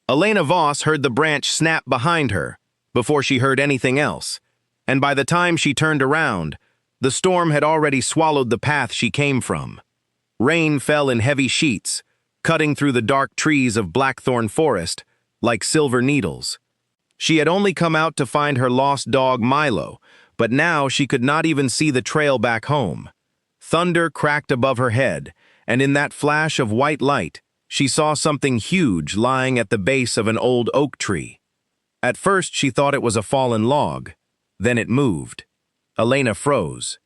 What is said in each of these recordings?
Elena Voss heard the branch snap behind her before she heard anything else, and by the time she turned around, the storm had already swallowed the path she came from. Rain fell in heavy sheets, cutting through the dark trees of Blackthorn Forest like silver needles. She had only come out to find her lost dog Milo, but now she could not even see the trail back home. Thunder cracked above her head, and in that flash of white light, she saw something huge lying at the base of an old oak tree. At first she thought it was a fallen log. Then it moved. Elena froze.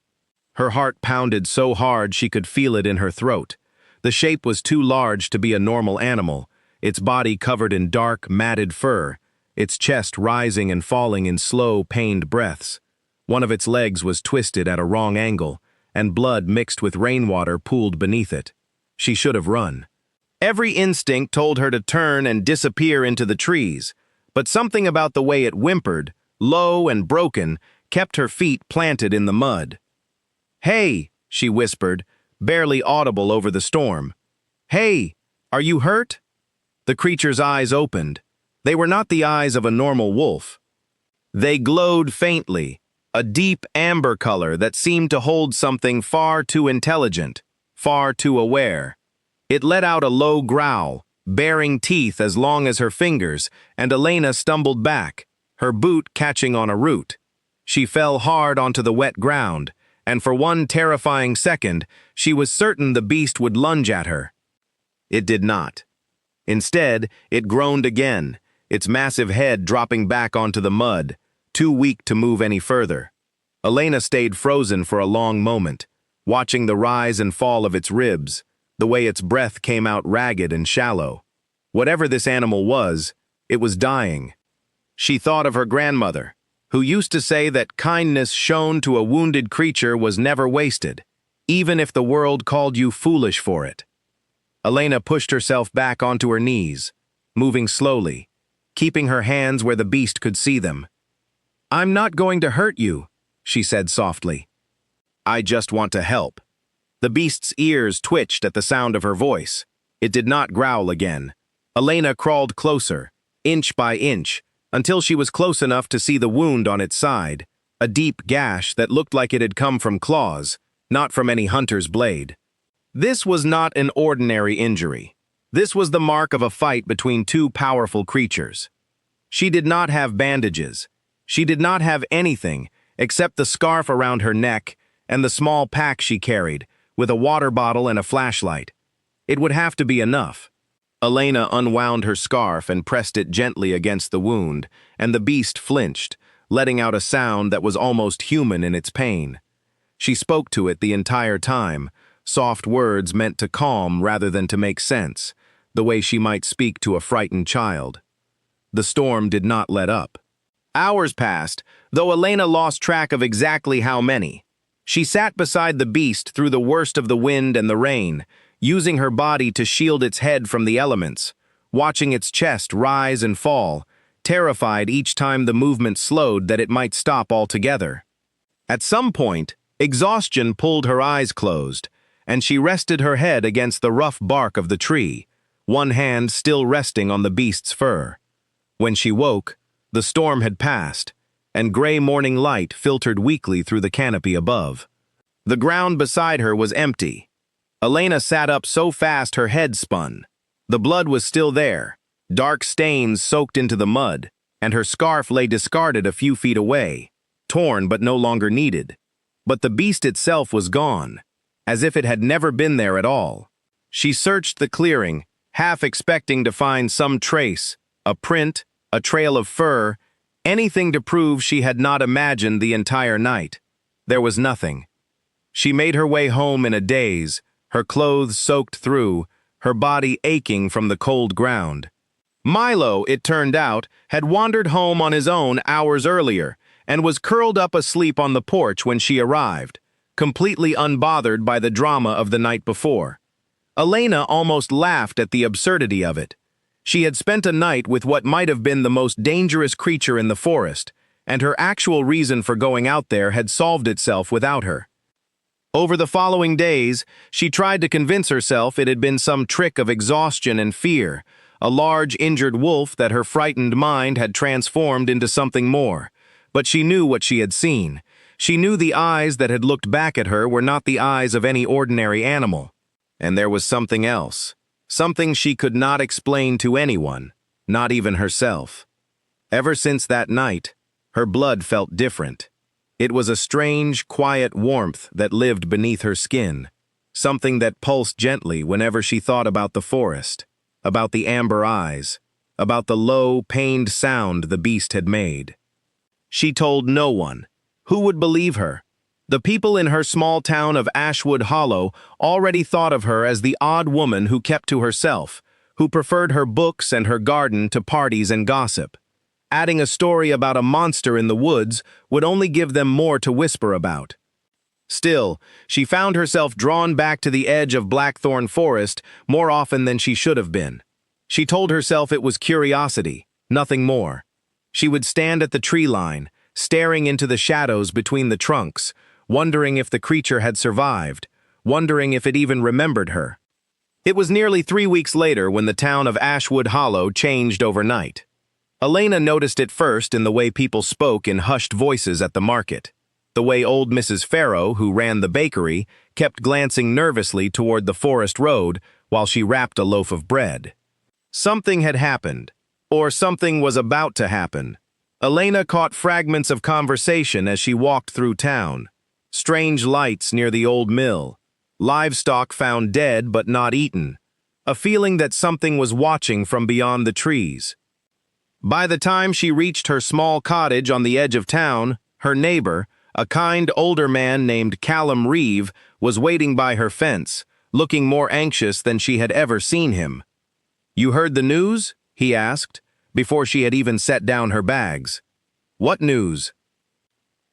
Her heart pounded so hard she could feel it in her throat. The shape was too large to be a normal animal, its body covered in dark, matted fur, its chest rising and falling in slow, pained breaths. One of its legs was twisted at a wrong angle, and blood mixed with rainwater pooled beneath it. She should have run. Every instinct told her to turn and disappear into the trees, but something about the way it whimpered, low and broken, kept her feet planted in the mud. "Hey," she whispered, barely audible over the storm. "Hey, are you hurt?" The creature's eyes opened. They were not the eyes of a normal wolf. They glowed faintly, a deep amber color that seemed to hold something far too intelligent, far too aware. It let out a low growl, baring teeth as long as her fingers, and Elena stumbled back, her boot catching on a root. She fell hard onto the wet ground, and for one terrifying second, she was certain the beast would lunge at her. It did not. Instead, it groaned again, its massive head dropping back onto the mud, too weak to move any further. Elena stayed frozen for a long moment, watching the rise and fall of its ribs, the way its breath came out ragged and shallow. Whatever this animal was, it was dying. She thought of her grandmother, who used to say that kindness shown to a wounded creature was never wasted, even if the world called you foolish for it. Elena pushed herself back onto her knees, moving slowly, keeping her hands where the beast could see them. "I'm not going to hurt you," she said softly. "I just want to help." The beast's ears twitched at the sound of her voice. It did not growl again. Elena crawled closer, inch by inch, until she was close enough to see the wound on its side, a deep gash that looked like it had come from claws, not from any hunter's blade. This was not an ordinary injury. This was the mark of a fight between two powerful creatures. She did not have bandages. She did not have anything except the scarf around her neck and the small pack she carried, with a water bottle and a flashlight. It would have to be enough. Elena unwound her scarf and pressed it gently against the wound, and the beast flinched, letting out a sound that was almost human in its pain. She spoke to it the entire time, soft words meant to calm rather than to make sense, the way she might speak to a frightened child. The storm did not let up. Hours passed, though Elena lost track of exactly how many. She sat beside the beast through the worst of the wind and the rain, using her body to shield its head from the elements, watching its chest rise and fall, terrified each time the movement slowed that it might stop altogether. At some point, exhaustion pulled her eyes closed, and she rested her head against the rough bark of the tree, one hand still resting on the beast's fur. When she woke, the storm had passed, and gray morning light filtered weakly through the canopy above. The ground beside her was empty. Elena sat up so fast her head spun. The blood was still there, dark stains soaked into the mud, and her scarf lay discarded a few feet away, torn but no longer needed. But the beast itself was gone, as if it had never been there at all. She searched the clearing, half expecting to find some trace, a print, a trail of fur, anything to prove she had not imagined the entire night. There was nothing. She made her way home in a daze, her clothes soaked through, her body aching from the cold ground. Milo, it turned out, had wandered home on his own hours earlier and was curled up asleep on the porch when she arrived, completely unbothered by the drama of the night before. Elena almost laughed at the absurdity of it. She had spent a night with what might have been the most dangerous creature in the forest, and her actual reason for going out there had solved itself without her. Over the following days, she tried to convince herself it had been some trick of exhaustion and fear, a large, injured wolf that her frightened mind had transformed into something more. But she knew what she had seen. She knew the eyes that had looked back at her were not the eyes of any ordinary animal. And there was something else. Something she could not explain to anyone, not even herself. Ever since that night, her blood felt different. It was a strange, quiet warmth that lived beneath her skin, something that pulsed gently whenever she thought about the forest, about the amber eyes, about the low, pained sound the beast had made. She told no one. Who would believe her? The people in her small town of Ashwood Hollow already thought of her as the odd woman who kept to herself, who preferred her books and her garden to parties and gossip. Adding a story about a monster in the woods would only give them more to whisper about. Still, she found herself drawn back to the edge of Blackthorn Forest more often than she should have been. She told herself it was curiosity, nothing more. She would stand at the tree line, staring into the shadows between the trunks, wondering if the creature had survived, wondering if it even remembered her. It was nearly 3 weeks later when the town of Ashwood Hollow changed overnight. Elena noticed it first in the way people spoke in hushed voices at the market, the way old Mrs. Farrow, who ran the bakery, kept glancing nervously toward the forest road while she wrapped a loaf of bread. Something had happened, or something was about to happen. Elena caught fragments of conversation as she walked through town. Strange lights near the old mill, livestock found dead but not eaten, a feeling that something was watching from beyond the trees. By the time she reached her small cottage on the edge of town, her neighbor, a kind older man named Callum Reeve, was waiting by her fence, looking more anxious than she had ever seen him. "You heard the news?" he asked, before she had even set down her bags. "What news?"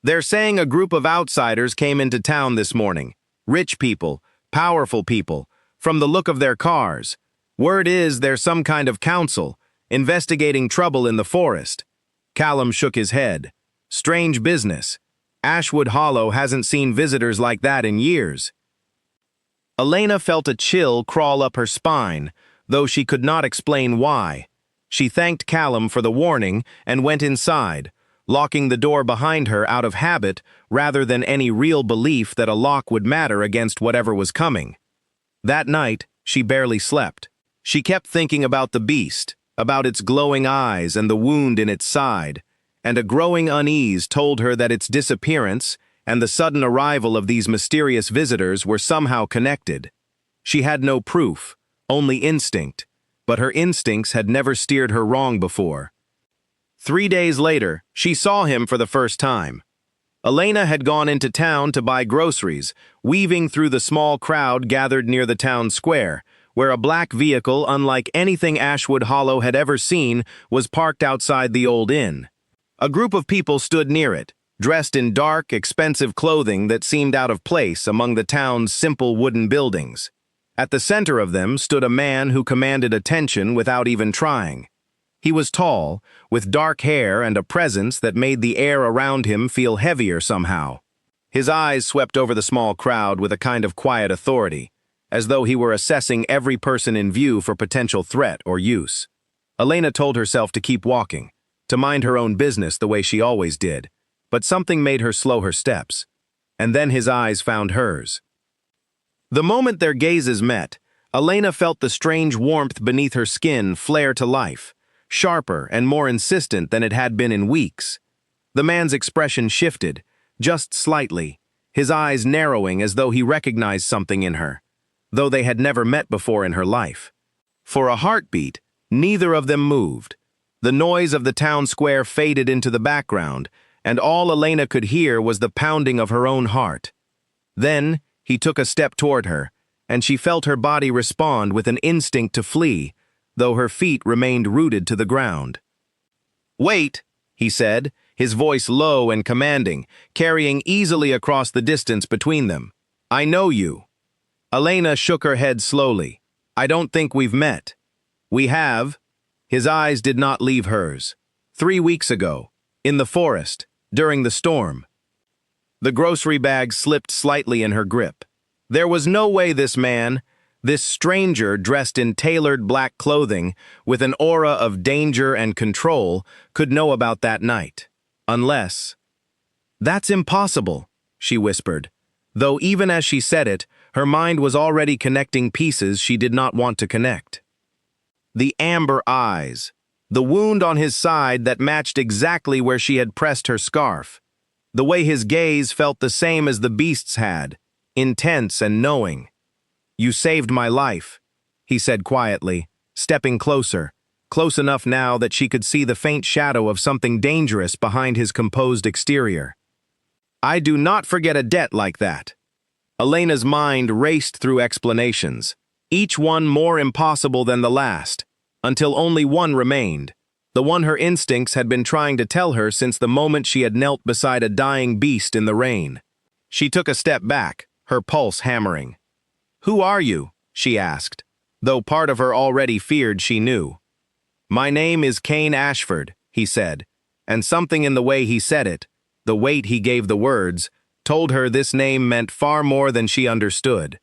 "They're saying a group of outsiders came into town this morning. Rich people, powerful people, from the look of their cars. Word is there's some kind of council, investigating trouble in the forest." Callum shook his head. "Strange business. Ashwood Hollow hasn't seen visitors like that in years." Elena felt a chill crawl up her spine, though she could not explain why. She thanked Callum for the warning and went inside, locking the door behind her out of habit rather than any real belief that a lock would matter against whatever was coming. That night, she barely slept. She kept thinking about the beast, about its glowing eyes and the wound in its side, and a growing unease told her that its disappearance and the sudden arrival of these mysterious visitors were somehow connected. She had no proof, only instinct, but her instincts had never steered her wrong before. 3 days later, she saw him for the first time. Elena had gone into town to buy groceries, weaving through the small crowd gathered near the town square, where a black vehicle unlike anything Ashwood Hollow had ever seen was parked outside the old inn. A group of people stood near it, dressed in dark, expensive clothing that seemed out of place among the town's simple wooden buildings. At the center of them stood a man who commanded attention without even trying. He was tall, with dark hair and a presence that made the air around him feel heavier somehow. His eyes swept over the small crowd with a kind of quiet authority, as though he were assessing every person in view for potential threat or use. Elena told herself to keep walking, to mind her own business the way she always did, but something made her slow her steps. And then his eyes found hers. The moment their gazes met, Elena felt the strange warmth beneath her skin flare to life, sharper and more insistent than it had been in weeks. The man's expression shifted, just slightly, his eyes narrowing as though he recognized something in her, though they had never met before in her life. For a heartbeat, neither of them moved. The noise of the town square faded into the background, and all Elena could hear was the pounding of her own heart. Then, he took a step toward her, and she felt her body respond with an instinct to flee, though her feet remained rooted to the ground. "Wait," he said, his voice low and commanding, carrying easily across the distance between them. "I know you." Elena shook her head slowly. "I don't think we've met." "We have." His eyes did not leave hers. 3 weeks ago, in the forest, during the storm. The grocery bag slipped slightly in her grip. There was no way this man, This stranger, dressed in tailored black clothing, with an aura of danger and control, could know about that night. Unless... "That's impossible," she whispered, though even as she said it, her mind was already connecting pieces she did not want to connect. The amber eyes, the wound on his side that matched exactly where she had pressed her scarf, the way his gaze felt the same as the beast's had, intense and knowing. "You saved my life," he said quietly, stepping closer, close enough now that she could see the faint shadow of something dangerous behind his composed exterior. "I do not forget a debt like that." Elena's mind raced through explanations, each one more impossible than the last, until only one remained, the one her instincts had been trying to tell her since the moment she had knelt beside a dying beast in the rain. She took a step back, her pulse hammering. "Who are you?" she asked, though part of her already feared she knew. "My name is Cain Ashford," he said, and something in the way he said it, the weight he gave the words, told her this name meant far more than she understood.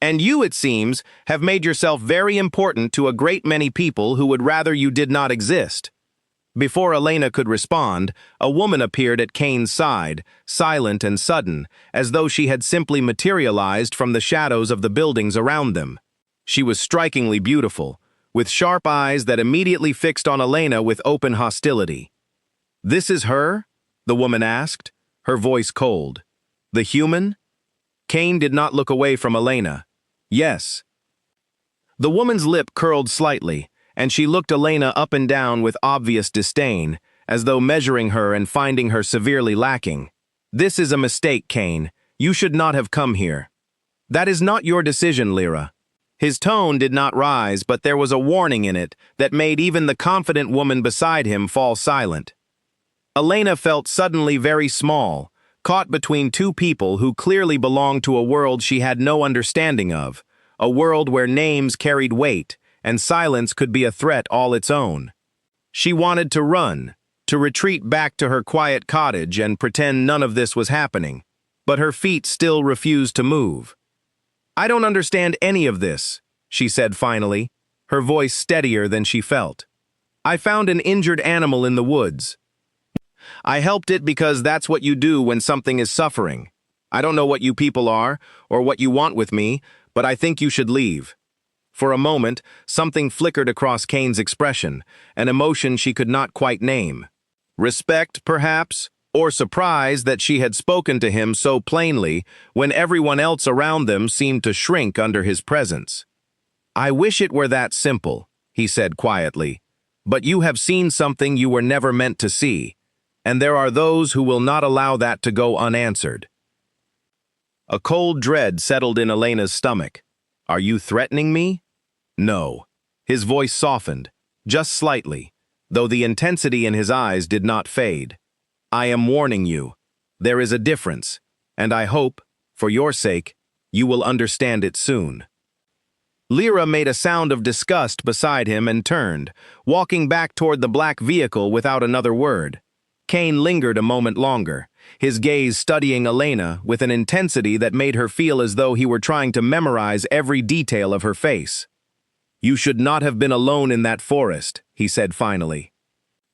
"And you, it seems, have made yourself very important to a great many people who would rather you did not exist." Before Elena could respond, a woman appeared at Cain's side, silent and sudden, as though she had simply materialized from the shadows of the buildings around them. She was strikingly beautiful, with sharp eyes that immediately fixed on Elena with open hostility. "This is her?" the woman asked, her voice cold. "The human?" Cain did not look away from Elena. "Yes." The woman's lip curled slightly, and she looked Elena up and down with obvious disdain, as though measuring her and finding her severely lacking. "This is a mistake, Cain. You should not have come here." "That is not your decision, Lyra." His tone did not rise, but there was a warning in it that made even the confident woman beside him fall silent. Elena felt suddenly very small, caught between two people who clearly belonged to a world she had no understanding of, a world where names carried weight, and silence could be a threat all its own. She wanted to run, to retreat back to her quiet cottage and pretend none of this was happening, but her feet still refused to move. "I don't understand any of this," she said finally, her voice steadier than she felt. "I found an injured animal in the woods. I helped it because that's what you do when something is suffering. I don't know what you people are, or what you want with me, but I think you should leave." For a moment, something flickered across Cain's expression, an emotion she could not quite name. Respect, perhaps, or surprise that she had spoken to him so plainly when everyone else around them seemed to shrink under his presence. "I wish it were that simple," he said quietly, "but you have seen something you were never meant to see, and there are those who will not allow that to go unanswered." A cold dread settled in Elena's stomach. "Are you threatening me?" "No." His voice softened, just slightly, though the intensity in his eyes did not fade. "I am warning you. There is a difference, and I hope, for your sake, you will understand it soon." Lyra made a sound of disgust beside him and turned, walking back toward the black vehicle without another word. Cain lingered a moment longer, his gaze studying Elena with an intensity that made her feel as though he were trying to memorize every detail of her face. "You should not have been alone in that forest," he said finally.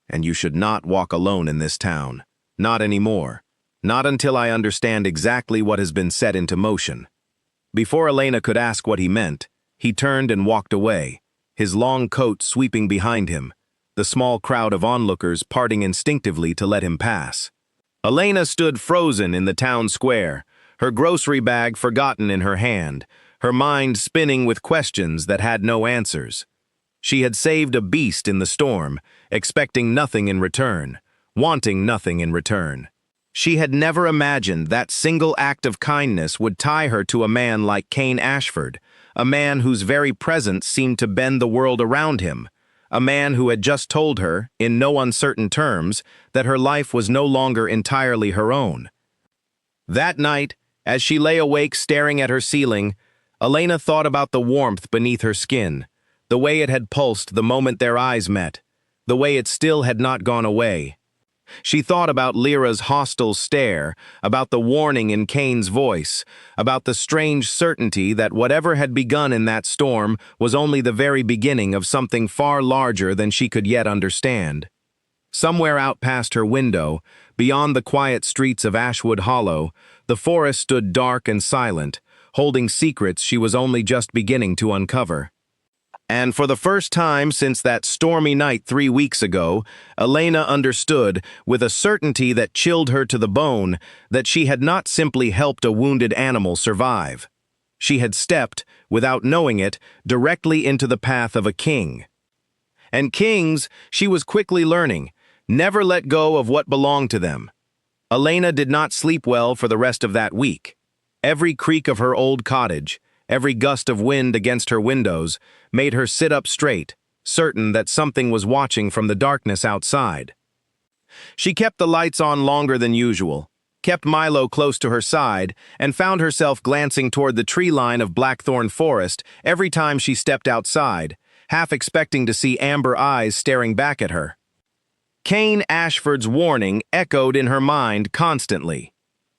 "And you should not walk alone in this town. Not anymore. Not until I understand exactly what has been set into motion." Before Elena could ask what he meant, he turned and walked away, his long coat sweeping behind him, the small crowd of onlookers parting instinctively to let him pass. Elena stood frozen in the town square, her grocery bag forgotten in her hand, her mind spinning with questions that had no answers. She had saved a beast in the storm, expecting nothing in return, wanting nothing in return. She had never imagined that single act of kindness would tie her to a man like Cain Ashford, a man whose very presence seemed to bend the world around him, a man who had just told her, in no uncertain terms, that her life was no longer entirely her own. That night, as she lay awake staring at her ceiling, Elena thought about the warmth beneath her skin, the way it had pulsed the moment their eyes met, the way it still had not gone away. She thought about Lyra's hostile stare, about the warning in Kane's voice, about the strange certainty that whatever had begun in that storm was only the very beginning of something far larger than she could yet understand. Somewhere out past her window, beyond the quiet streets of Ashwood Hollow, the forest stood dark and silent, holding secrets she was only just beginning to uncover. And for the first time since that stormy night 3 weeks ago, Elena understood, with a certainty that chilled her to the bone, that she had not simply helped a wounded animal survive. She had stepped, without knowing it, directly into the path of a king. And kings, she was quickly learning, never let go of what belonged to them. Elena did not sleep well for the rest of that week. Every creak of her old cottage, every gust of wind against her windows, made her sit up straight, certain that something was watching from the darkness outside. She kept the lights on longer than usual, kept Milo close to her side, and found herself glancing toward the tree line of Blackthorn Forest every time she stepped outside, half expecting to see amber eyes staring back at her. Kane Ashford's warning echoed in her mind constantly.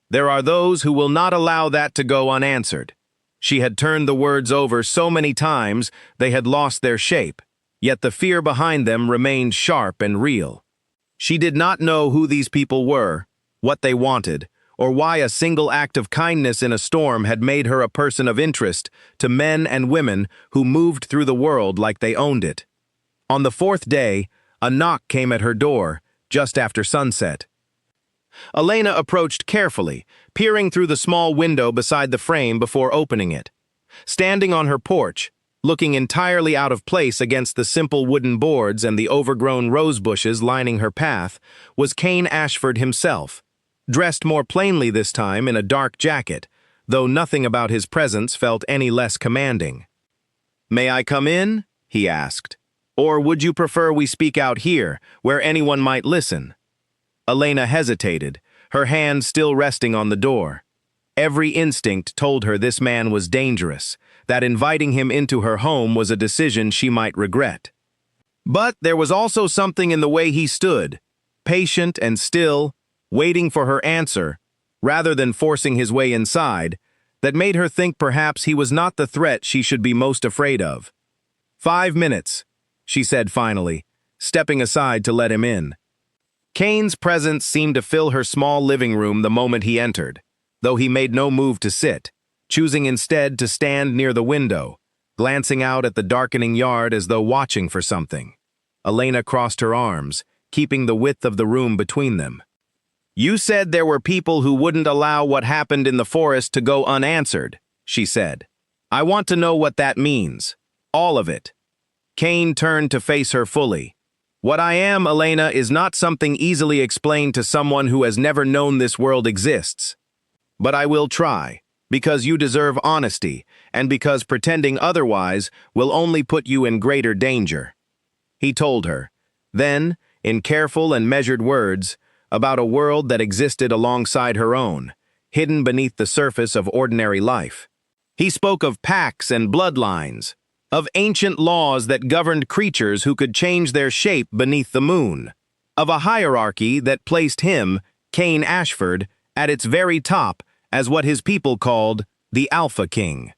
There are those who will not allow that to go unanswered. She had turned the words over so many times they had lost their shape, yet the fear behind them remained sharp and real. She did not know who these people were, what they wanted, or why a single act of kindness in a storm had made her a person of interest to men and women who moved through the world like they owned it. On the 4th day, a knock came at her door, just after sunset. Elena approached carefully, peering through the small window beside the frame before opening it. Standing on her porch, looking entirely out of place against the simple wooden boards and the overgrown rose bushes lining her path, was Kane Ashford himself, dressed more plainly this time in a dark jacket, though nothing about his presence felt any less commanding. "May I come in?" he asked. "Or would you prefer we speak out here, where anyone might listen?" Elena hesitated, her hand still resting on the door. Every instinct told her this man was dangerous, that inviting him into her home was a decision she might regret. But there was also something in the way he stood, patient and still, waiting for her answer, rather than forcing his way inside, that made her think perhaps he was not the threat she should be most afraid of. "5 minutes," she said finally, stepping aside to let him in. Kane's presence seemed to fill her small living room the moment he entered, though he made no move to sit, choosing instead to stand near the window, glancing out at the darkening yard as though watching for something. Elena crossed her arms, keeping the width of the room between them. "You said there were people who wouldn't allow what happened in the forest to go unanswered," she said. "I want to know what that means. All of it." Kane turned to face her fully. "What I am, Elena, is not something easily explained to someone who has never known this world exists. But I will try, because you deserve honesty, and because pretending otherwise will only put you in greater danger," he told her. Then, in careful and measured words, about a world that existed alongside her own, hidden beneath the surface of ordinary life. He spoke of pacts and bloodlines, of ancient laws that governed creatures who could change their shape beneath the moon, of a hierarchy that placed him, Kane Ashford, at its very top as what his people called the Alpha King.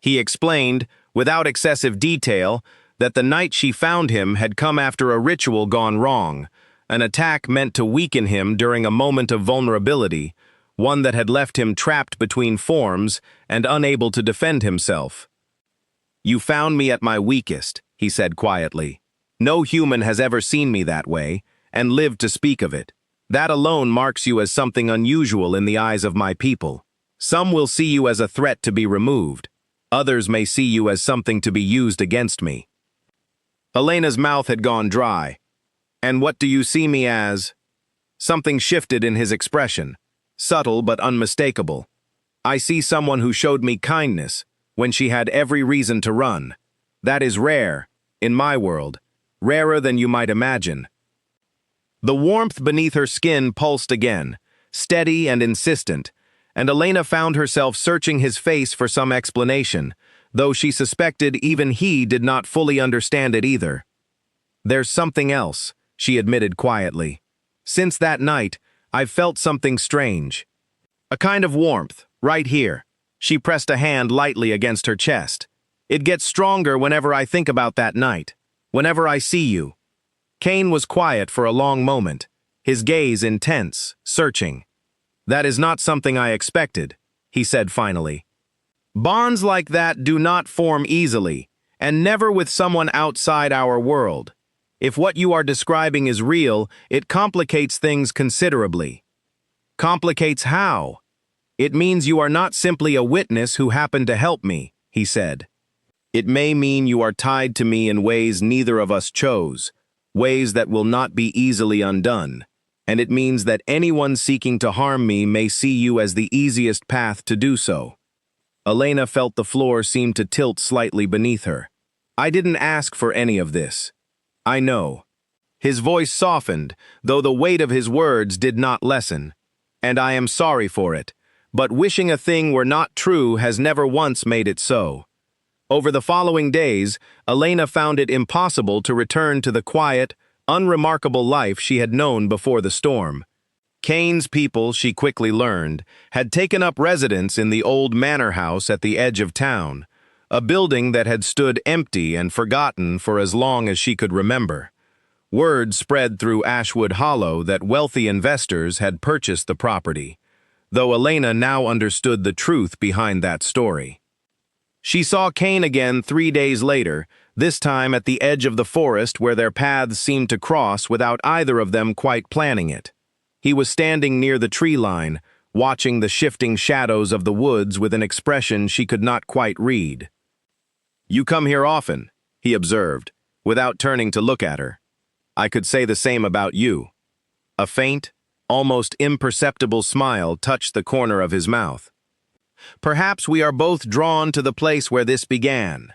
He explained, without excessive detail, that the night she found him had come after a ritual gone wrong, an attack meant to weaken him during a moment of vulnerability, one that had left him trapped between forms and unable to defend himself. "You found me at my weakest," he said quietly. "No human has ever seen me that way, and lived to speak of it. That alone marks you as something unusual in the eyes of my people. Some will see you as a threat to be removed. Others may see you as something to be used against me." Elena's mouth had gone dry. "And what do you see me as?" Something shifted in his expression, subtle but unmistakable. "I see someone who showed me kindness when she had every reason to run. That is rare, in my world, rarer than you might imagine." The warmth beneath her skin pulsed again, steady and insistent, and Elena found herself searching his face for some explanation, though she suspected even he did not fully understand it either. "There's something else," she admitted quietly. Since that night, I've felt something strange. A kind of warmth, right here. She pressed a hand lightly against her chest. It gets stronger whenever I think about that night, whenever I see you. Kane was quiet for a long moment, his gaze intense, searching. That is not something I expected, he said finally. Bonds like that do not form easily, and never with someone outside our world. If what you are describing is real, it complicates things considerably. Complicates how? It means you are not simply a witness who happened to help me, he said. It may mean you are tied to me in ways neither of us chose, ways that will not be easily undone, and it means that anyone seeking to harm me may see you as the easiest path to do so. Elena felt the floor seem to tilt slightly beneath her. I didn't ask for any of this. I know. His voice softened, though the weight of his words did not lessen. And I am sorry for it, but wishing a thing were not true has never once made it so. Over the following days, Elena found it impossible to return to the quiet, unremarkable life she had known before the storm. Kane's people, she quickly learned, had taken up residence in the old manor house at the edge of town, a building that had stood empty and forgotten for as long as she could remember. Word spread through Ashwood Hollow that wealthy investors had purchased the property, though Elena now understood the truth behind that story. She saw Kane again 3 days later, this time at the edge of the forest where their paths seemed to cross without either of them quite planning it. He was standing near the tree line, watching the shifting shadows of the woods with an expression she could not quite read. "You come here often," he observed, without turning to look at her. "I could say the same about you." A faint, almost imperceptible smile touched the corner of his mouth. "Perhaps we are both drawn to the place where this began."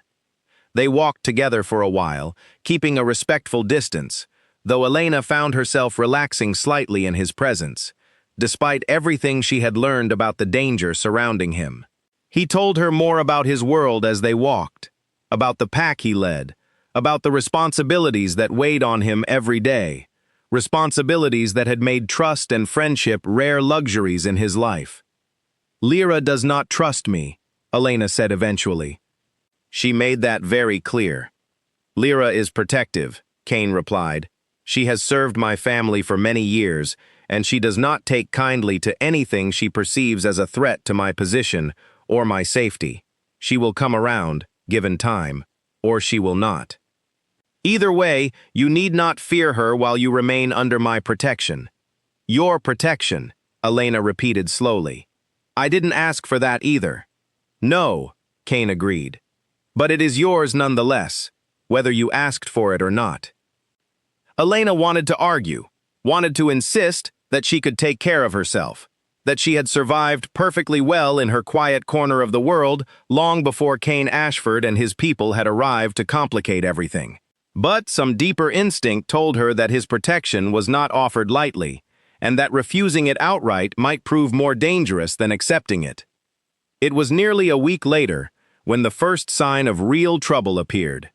They walked together for a while, keeping a respectful distance, though Elena found herself relaxing slightly in his presence, despite everything she had learned about the danger surrounding him. He told her more about his world as they walked, about the pack he led, about the responsibilities that weighed on him every day, responsibilities that had made trust and friendship rare luxuries in his life. "Lyra does not trust me," Elena said eventually. She made that very clear. "Lyra is protective," Kane replied. "She has served my family for many years, and she does not take kindly to anything she perceives as a threat to my position or my safety. She will come around, given time, or she will not. Either way, you need not fear her while you remain under my protection." "Your protection," Elena repeated slowly. "I didn't ask for that either." "No," Kane agreed. "But it is yours nonetheless, whether you asked for it or not." Elena wanted to argue, wanted to insist that she could take care of herself, that she had survived perfectly well in her quiet corner of the world long before Kane Ashford and his people had arrived to complicate everything. But some deeper instinct told her that his protection was not offered lightly, and that refusing it outright might prove more dangerous than accepting it. It was nearly a week later when the first sign of real trouble appeared.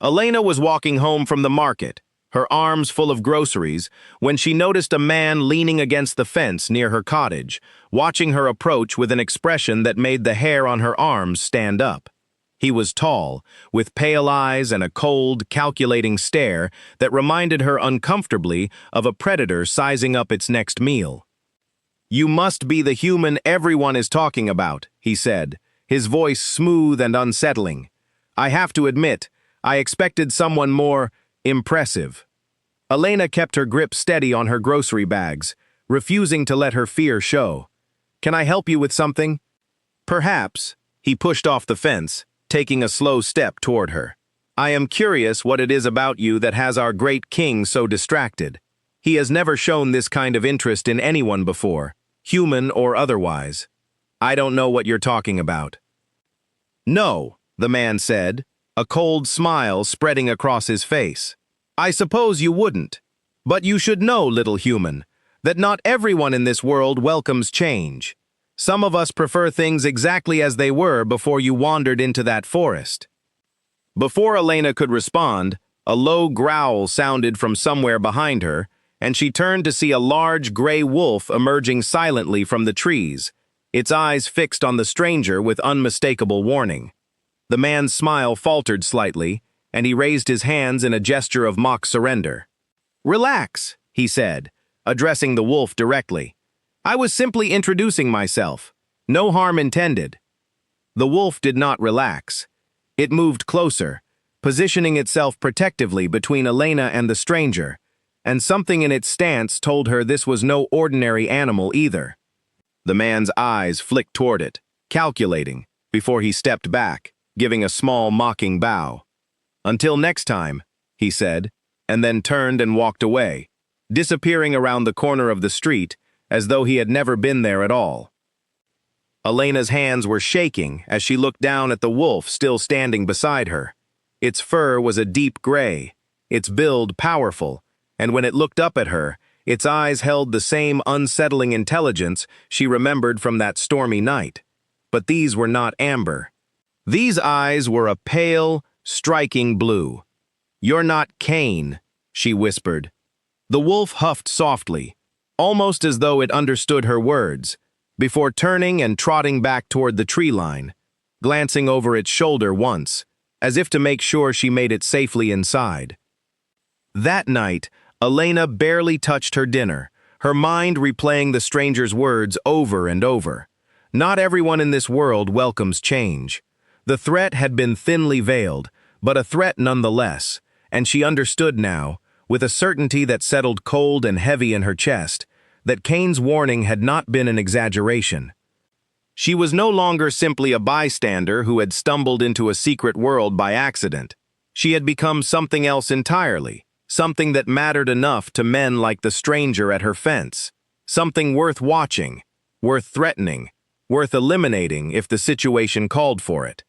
Elena was walking home from the market, her arms full of groceries, when she noticed a man leaning against the fence near her cottage, watching her approach with an expression that made the hair on her arms stand up. He was tall, with pale eyes and a cold, calculating stare that reminded her uncomfortably of a predator sizing up its next meal. "You must be the human everyone is talking about," he said, his voice smooth and unsettling. "I have to admit, I expected someone more impressive." Elena kept her grip steady on her grocery bags, refusing to let her fear show. "Can I help you with something?" "Perhaps." He pushed off the fence, taking a slow step toward her. "I am curious what it is about you that has our great king so distracted. He has never shown this kind of interest in anyone before, human or otherwise. I don't know what you're talking about." "No," the man said, a cold smile spreading across his face. "I suppose you wouldn't. But you should know, little human, that not everyone in this world welcomes change. Some of us prefer things exactly as they were before you wandered into that forest." Before Elena could respond, a low growl sounded from somewhere behind her, and she turned to see a large gray wolf emerging silently from the trees, its eyes fixed on the stranger with unmistakable warning. The man's smile faltered slightly, and he raised his hands in a gesture of mock surrender. "Relax," he said, addressing the wolf directly. "I was simply introducing myself. No harm intended." The wolf did not relax. It moved closer, positioning itself protectively between Elena and the stranger, and something in its stance told her this was no ordinary animal either. The man's eyes flicked toward it, calculating, before he stepped back, giving a small mocking bow. "Until next time," he said, and then turned and walked away, disappearing around the corner of the street as though he had never been there at all. Elena's hands were shaking as she looked down at the wolf still standing beside her. Its fur was a deep gray, its build powerful, and when it looked up at her, its eyes held the same unsettling intelligence she remembered from that stormy night. But these were not amber. These eyes were a pale, striking blue. "You're not Cain," she whispered. The wolf huffed softly, almost as though it understood her words, before turning and trotting back toward the tree line, glancing over its shoulder once, as if to make sure she made it safely inside. That night, Elena barely touched her dinner, her mind replaying the stranger's words over and over. Not everyone in this world welcomes change. The threat had been thinly veiled, but a threat nonetheless, and she understood now, with a certainty that settled cold and heavy in her chest, that Cain's warning had not been an exaggeration. She was no longer simply a bystander who had stumbled into a secret world by accident. She had become something else entirely, something that mattered enough to men like the stranger at her fence, something worth watching, worth threatening, worth eliminating if the situation called for it.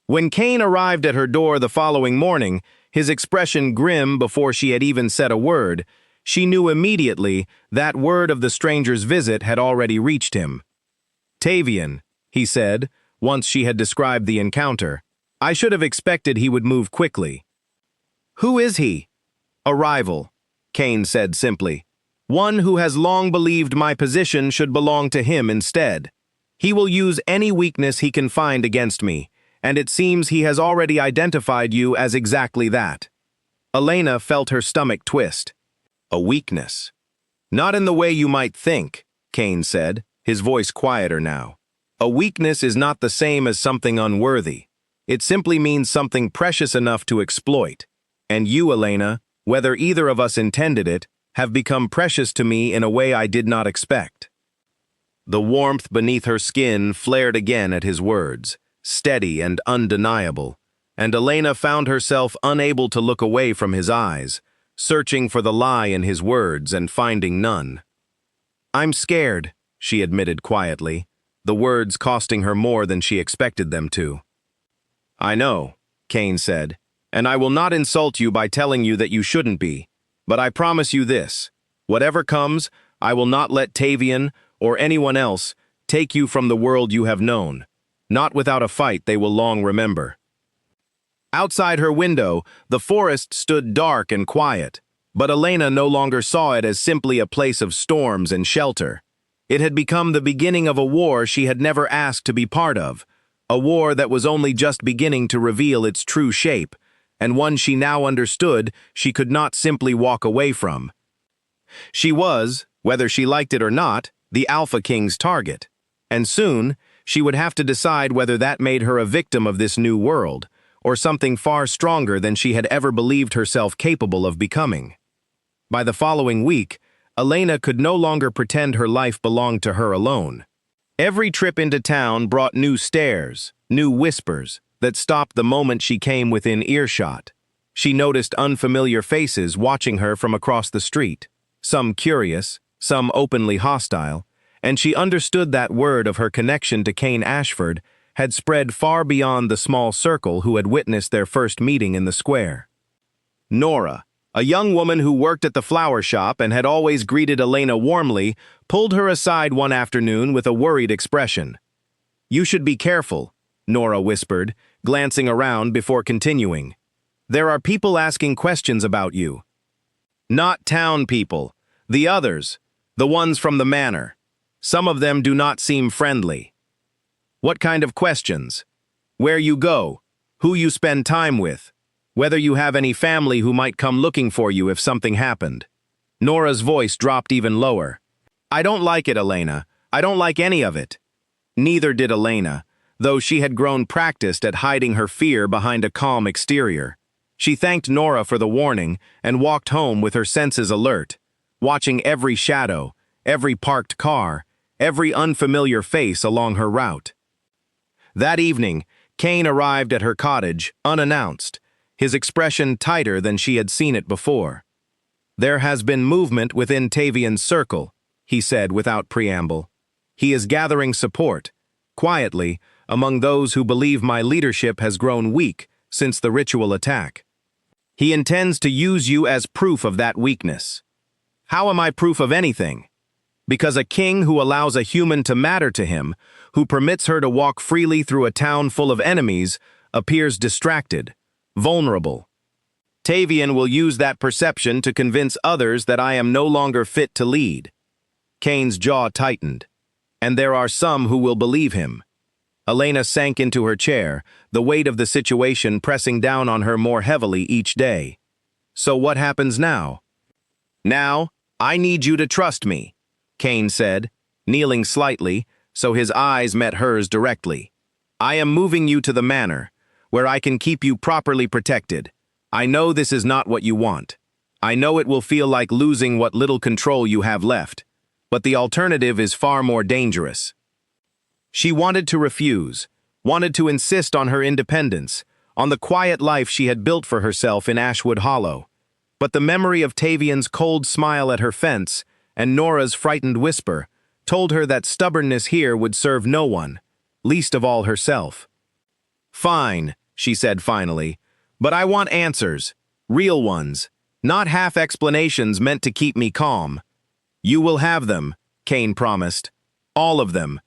When Cain arrived at her door the following morning, his expression grim before she had even said a word, she knew immediately that word of the stranger's visit had already reached him. "Tavian," he said, once she had described the encounter. "I should have expected he would move quickly." "Who is he?" "A rival," Cain said simply. "One who has long believed my position should belong to him instead. He will use any weakness he can find against me, and it seems he has already identified you as exactly that." Elena felt her stomach twist. "A weakness." "Not in the way you might think," Cain said, his voice quieter now. "A weakness is not the same as something unworthy. It simply means something precious enough to exploit. And you, Elena, whether either of us intended it, have become precious to me in a way I did not expect." The warmth beneath her skin flared again at his words, steady and undeniable, and Elena found herself unable to look away from his eyes, searching for the lie in his words and finding none. "I'm scared," she admitted quietly, the words costing her more than she expected them to. "I know," Cain said, "and I will not insult you by telling you that you shouldn't be, but I promise you this, whatever comes, I will not let Tavian, or anyone else, take you from the world you have known. Not without a fight they will long remember." Outside her window, the forest stood dark and quiet, but Elena no longer saw it as simply a place of storms and shelter. It had become the beginning of a war she had never asked to be part of, a war that was only just beginning to reveal its true shape, and one she now understood she could not simply walk away from. She was, whether she liked it or not, the Alpha King's target, and soon she would have to decide whether that made her a victim of this new world, or something far stronger than she had ever believed herself capable of becoming. By the following week, Elena could no longer pretend her life belonged to her alone. Every trip into town brought new stares, new whispers, that stopped the moment she came within earshot. She noticed unfamiliar faces watching her from across the street, some curious, some openly hostile, and she understood that word of her connection to Cain Ashford had spread far beyond the small circle who had witnessed their first meeting in the square. Nora, a young woman who worked at the flower shop and had always greeted Elena warmly, pulled her aside one afternoon with a worried expression. "You should be careful," Nora whispered, glancing around before continuing. "There are people asking questions about you." Not town people. The others. The ones from the manor. Some of them do not seem friendly. What kind of questions? Where you go? Who you spend time with? Whether you have any family who might come looking for you if something happened. Nora's voice dropped even lower. I don't like it, Elena. I don't like any of it. Neither did Elena, though she had grown practiced at hiding her fear behind a calm exterior. She thanked Nora for the warning and walked home with her senses alert, watching every shadow, every parked car, every unfamiliar face along her route. That evening, Kane arrived at her cottage, unannounced, his expression tighter than she had seen it before. There has been movement within Tavian's circle, he said without preamble. He is gathering support, quietly, among those who believe my leadership has grown weak since the ritual attack. He intends to use you as proof of that weakness. How am I proof of anything? Because a king who allows a human to matter to him, who permits her to walk freely through a town full of enemies, appears distracted, vulnerable. Tavian will use that perception to convince others that I am no longer fit to lead. Kane's jaw tightened. And there are some who will believe him. Elena sank into her chair, the weight of the situation pressing down on her more heavily each day. So what happens now? Now, I need you to trust me, Kane said, kneeling slightly, so his eyes met hers directly. I am moving you to the manor, where I can keep you properly protected. I know this is not what you want. I know it will feel like losing what little control you have left, but the alternative is far more dangerous. She wanted to refuse, wanted to insist on her independence, on the quiet life she had built for herself in Ashwood Hollow. But the memory of Tavian's cold smile at her fence and Nora's frightened whisper told her that stubbornness here would serve no one, least of all herself. Fine, she said finally, but I want answers, real ones, not half explanations meant to keep me calm. You will have them, Kane promised. All of them.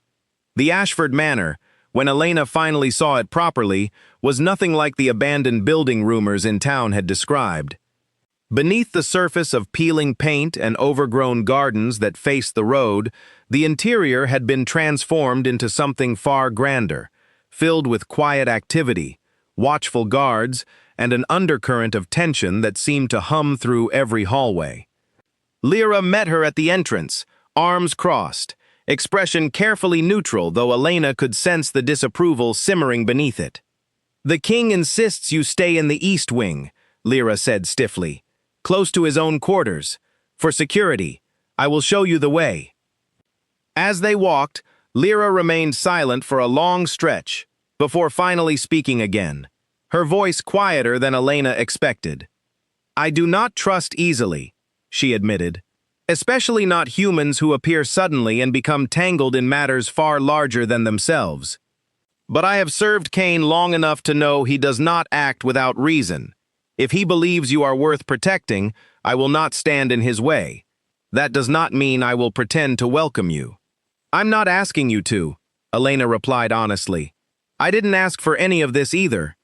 The Ashford Manor, when Elena finally saw it properly, was nothing like the abandoned building rumors in town had described. Beneath the surface of peeling paint and overgrown gardens that faced the road, the interior had been transformed into something far grander, filled with quiet activity, watchful guards, and an undercurrent of tension that seemed to hum through every hallway. Lyra met her at the entrance, arms crossed, expression carefully neutral, though Elena could sense the disapproval simmering beneath it. The king insists you stay in the east wing, Lyra said stiffly, close to his own quarters. For security, I will show you the way. As they walked, Lyra remained silent for a long stretch, before finally speaking again, her voice quieter than Elena expected. I do not trust easily, she admitted. Especially not humans who appear suddenly and become tangled in matters far larger than themselves. But I have served Kane long enough to know he does not act without reason. If he believes you are worth protecting, I will not stand in his way. That does not mean I will pretend to welcome you. I'm not asking you to, Elena replied honestly. I didn't ask for any of this either.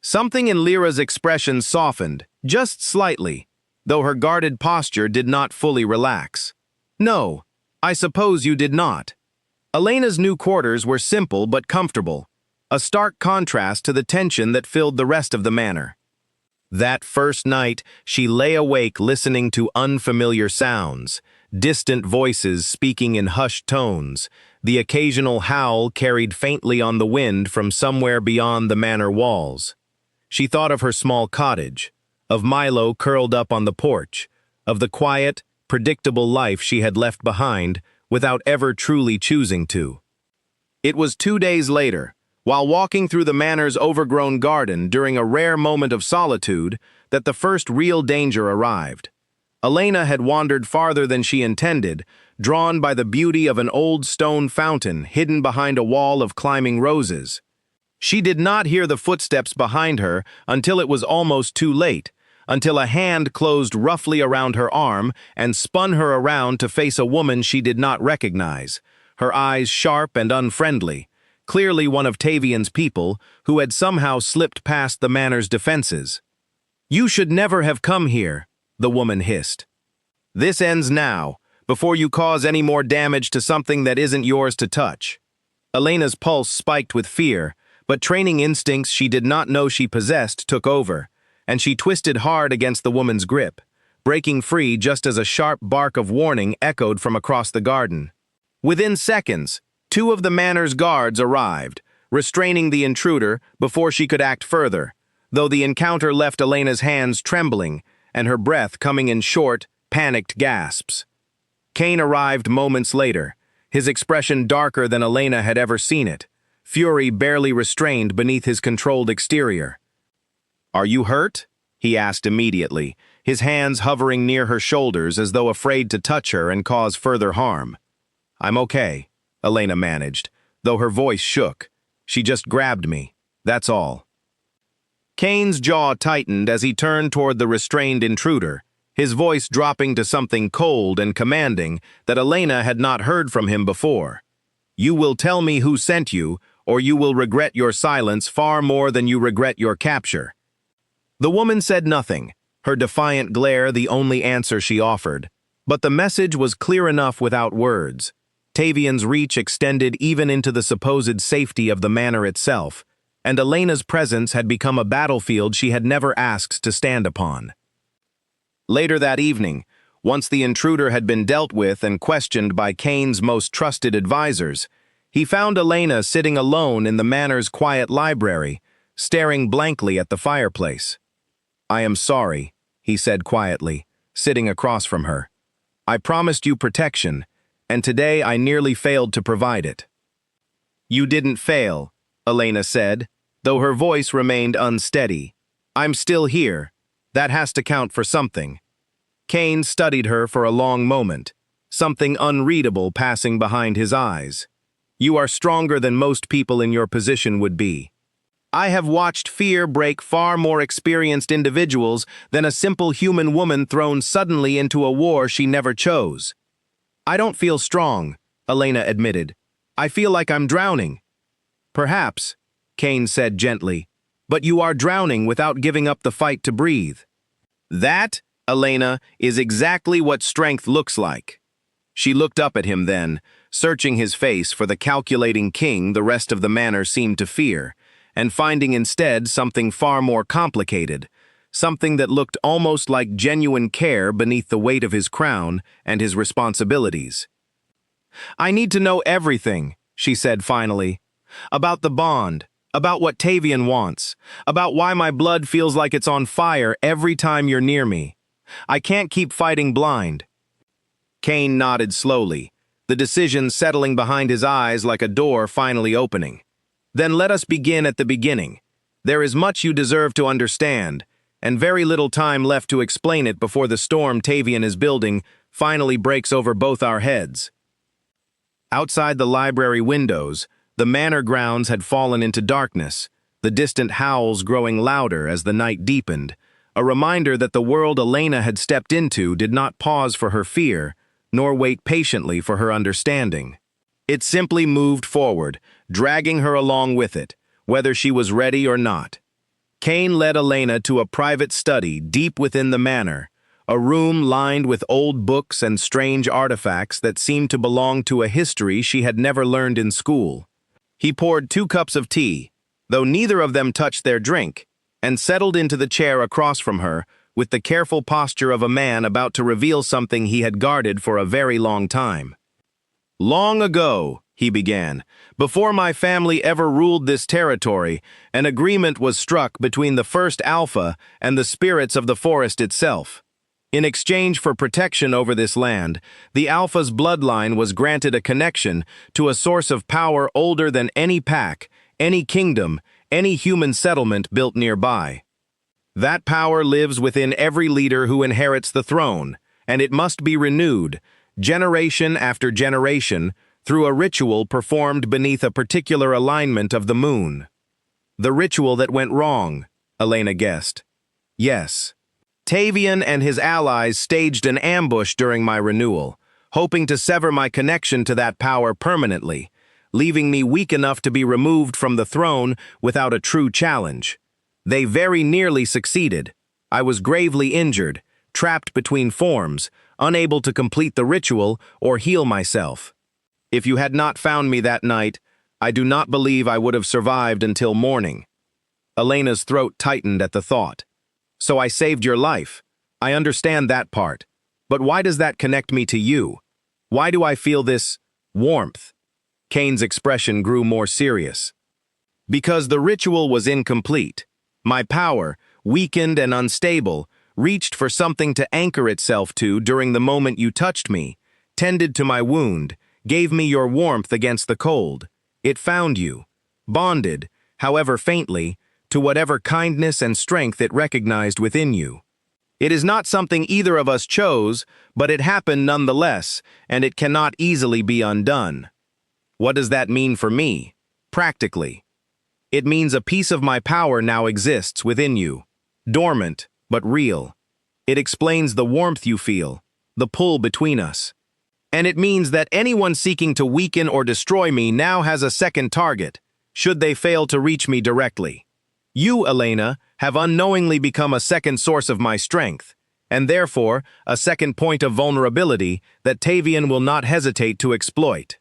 Something in Lyra's expression softened, just slightly, though her guarded posture did not fully relax. No, I suppose you did not. Elena's new quarters were simple but comfortable, a stark contrast to the tension that filled the rest of the manor. That first night, she lay awake listening to unfamiliar sounds, distant voices speaking in hushed tones, the occasional howl carried faintly on the wind from somewhere beyond the manor walls. She thought of her small cottage, of Milo curled up on the porch, of the quiet, predictable life she had left behind without ever truly choosing to. It was 2 days later, while walking through the manor's overgrown garden during a rare moment of solitude, that the first real danger arrived. Elena had wandered farther than she intended, drawn by the beauty of an old stone fountain hidden behind a wall of climbing roses. She did not hear the footsteps behind her until it was almost too late, until a hand closed roughly around her arm and spun her around to face a woman she did not recognize, her eyes sharp and unfriendly, clearly one of Tavian's people who had somehow slipped past the manor's defenses. You should never have come here, the woman hissed. This ends now, before you cause any more damage to something that isn't yours to touch. Elena's pulse spiked with fear, but training instincts she did not know she possessed took over, and she twisted hard against the woman's grip, breaking free just as a sharp bark of warning echoed from across the garden. Within seconds, two of the manor's guards arrived, restraining the intruder before she could act further, though the encounter left Elena's hands trembling and her breath coming in short, panicked gasps. Cain arrived moments later, his expression darker than Elena had ever seen it, fury barely restrained beneath his controlled exterior. "Are you hurt?" he asked immediately, his hands hovering near her shoulders as though afraid to touch her and cause further harm. "I'm okay," Elena managed, though her voice shook. "She just grabbed me, that's all." Cain's jaw tightened as he turned toward the restrained intruder, his voice dropping to something cold and commanding that Elena had not heard from him before. "You will tell me who sent you, or you will regret your silence far more than you regret your capture." The woman said nothing, her defiant glare the only answer she offered. But the message was clear enough without words. Tavian's reach extended even into the supposed safety of the manor itself, and Elena's presence had become a battlefield she had never asked to stand upon. Later that evening, once the intruder had been dealt with and questioned by Cain's most trusted advisors, he found Elena sitting alone in the manor's quiet library, staring blankly at the fireplace. "I am sorry," he said quietly, sitting across from her. "I promised you protection, and today I nearly failed to provide it." "You didn't fail," Elena said, though her voice remained unsteady. "I'm still here. That has to count for something." Cain studied her for a long moment, something unreadable passing behind his eyes. "You are stronger than most people in your position would be. I have watched fear break far more experienced individuals than a simple human woman thrown suddenly into a war she never chose." "I don't feel strong," Elena admitted. "I feel like I'm drowning." "Perhaps," Cain said gently, "but you are drowning without giving up the fight to breathe." "That, Elena, is exactly what strength looks like." She looked up at him then, searching his face for the calculating king the rest of the manor seemed to fear, and finding instead something far more complicated, something that looked almost like genuine care beneath the weight of his crown and his responsibilities. "I need to know everything," she said finally, "about the bond, about what Tavian wants, about why my blood feels like it's on fire every time you're near me. I can't keep fighting blind." Cain nodded slowly, the decision settling behind his eyes like a door finally opening. "Then let us begin at the beginning. There is much you deserve to understand, and very little time left to explain it before the storm Tavian is building finally breaks over both our heads." Outside the library windows, the manor grounds had fallen into darkness, the distant howls growing louder as the night deepened, a reminder that the world Elena had stepped into did not pause for her fear, nor wait patiently for her understanding. It simply moved forward, dragging her along with it, whether she was ready or not. Cain led Elena to a private study deep within the manor, a room lined with old books and strange artifacts that seemed to belong to a history she had never learned in school. He poured 2 cups of tea, though neither of them touched their drink, and settled into the chair across from her with the careful posture of a man about to reveal something he had guarded for a very long time. "Long ago," he began, "before my family ever ruled this territory, an agreement was struck between the first Alpha and the spirits of the forest itself. In exchange for protection over this land, the Alpha's bloodline was granted a connection to a source of power older than any pack, any kingdom, any human settlement built nearby. That power lives within every leader who inherits the throne, and it must be renewed, generation after generation, through a ritual performed beneath a particular alignment of the moon." "The ritual that went wrong," Elena guessed. "Yes. Tavian and his allies staged an ambush during my renewal, hoping to sever my connection to that power permanently, leaving me weak enough to be removed from the throne without a true challenge. They very nearly succeeded. I was gravely injured, trapped between forms, unable to complete the ritual or heal myself. If you had not found me that night, I do not believe I would have survived until morning. Elena's throat tightened at the thought. So I saved your life. I understand that part. But why does that connect me to you? Why do I feel this warmth? Kane's expression grew more serious. Because the ritual was incomplete. My power, weakened and unstable, reached for something to anchor itself to during the moment you touched me, tended to my wound, gave me your warmth against the cold. It found you, bonded, however faintly, to whatever kindness and strength it recognized within you. It is not something either of us chose, but it happened nonetheless, and it cannot easily be undone. What does that mean for me, practically? It means a piece of my power now exists within you, dormant, but real. It explains the warmth you feel, the pull between us. And it means that anyone seeking to weaken or destroy me now has a second target, should they fail to reach me directly. You, Elena, have unknowingly become a second source of my strength, and therefore a second point of vulnerability that Tavian will not hesitate to exploit.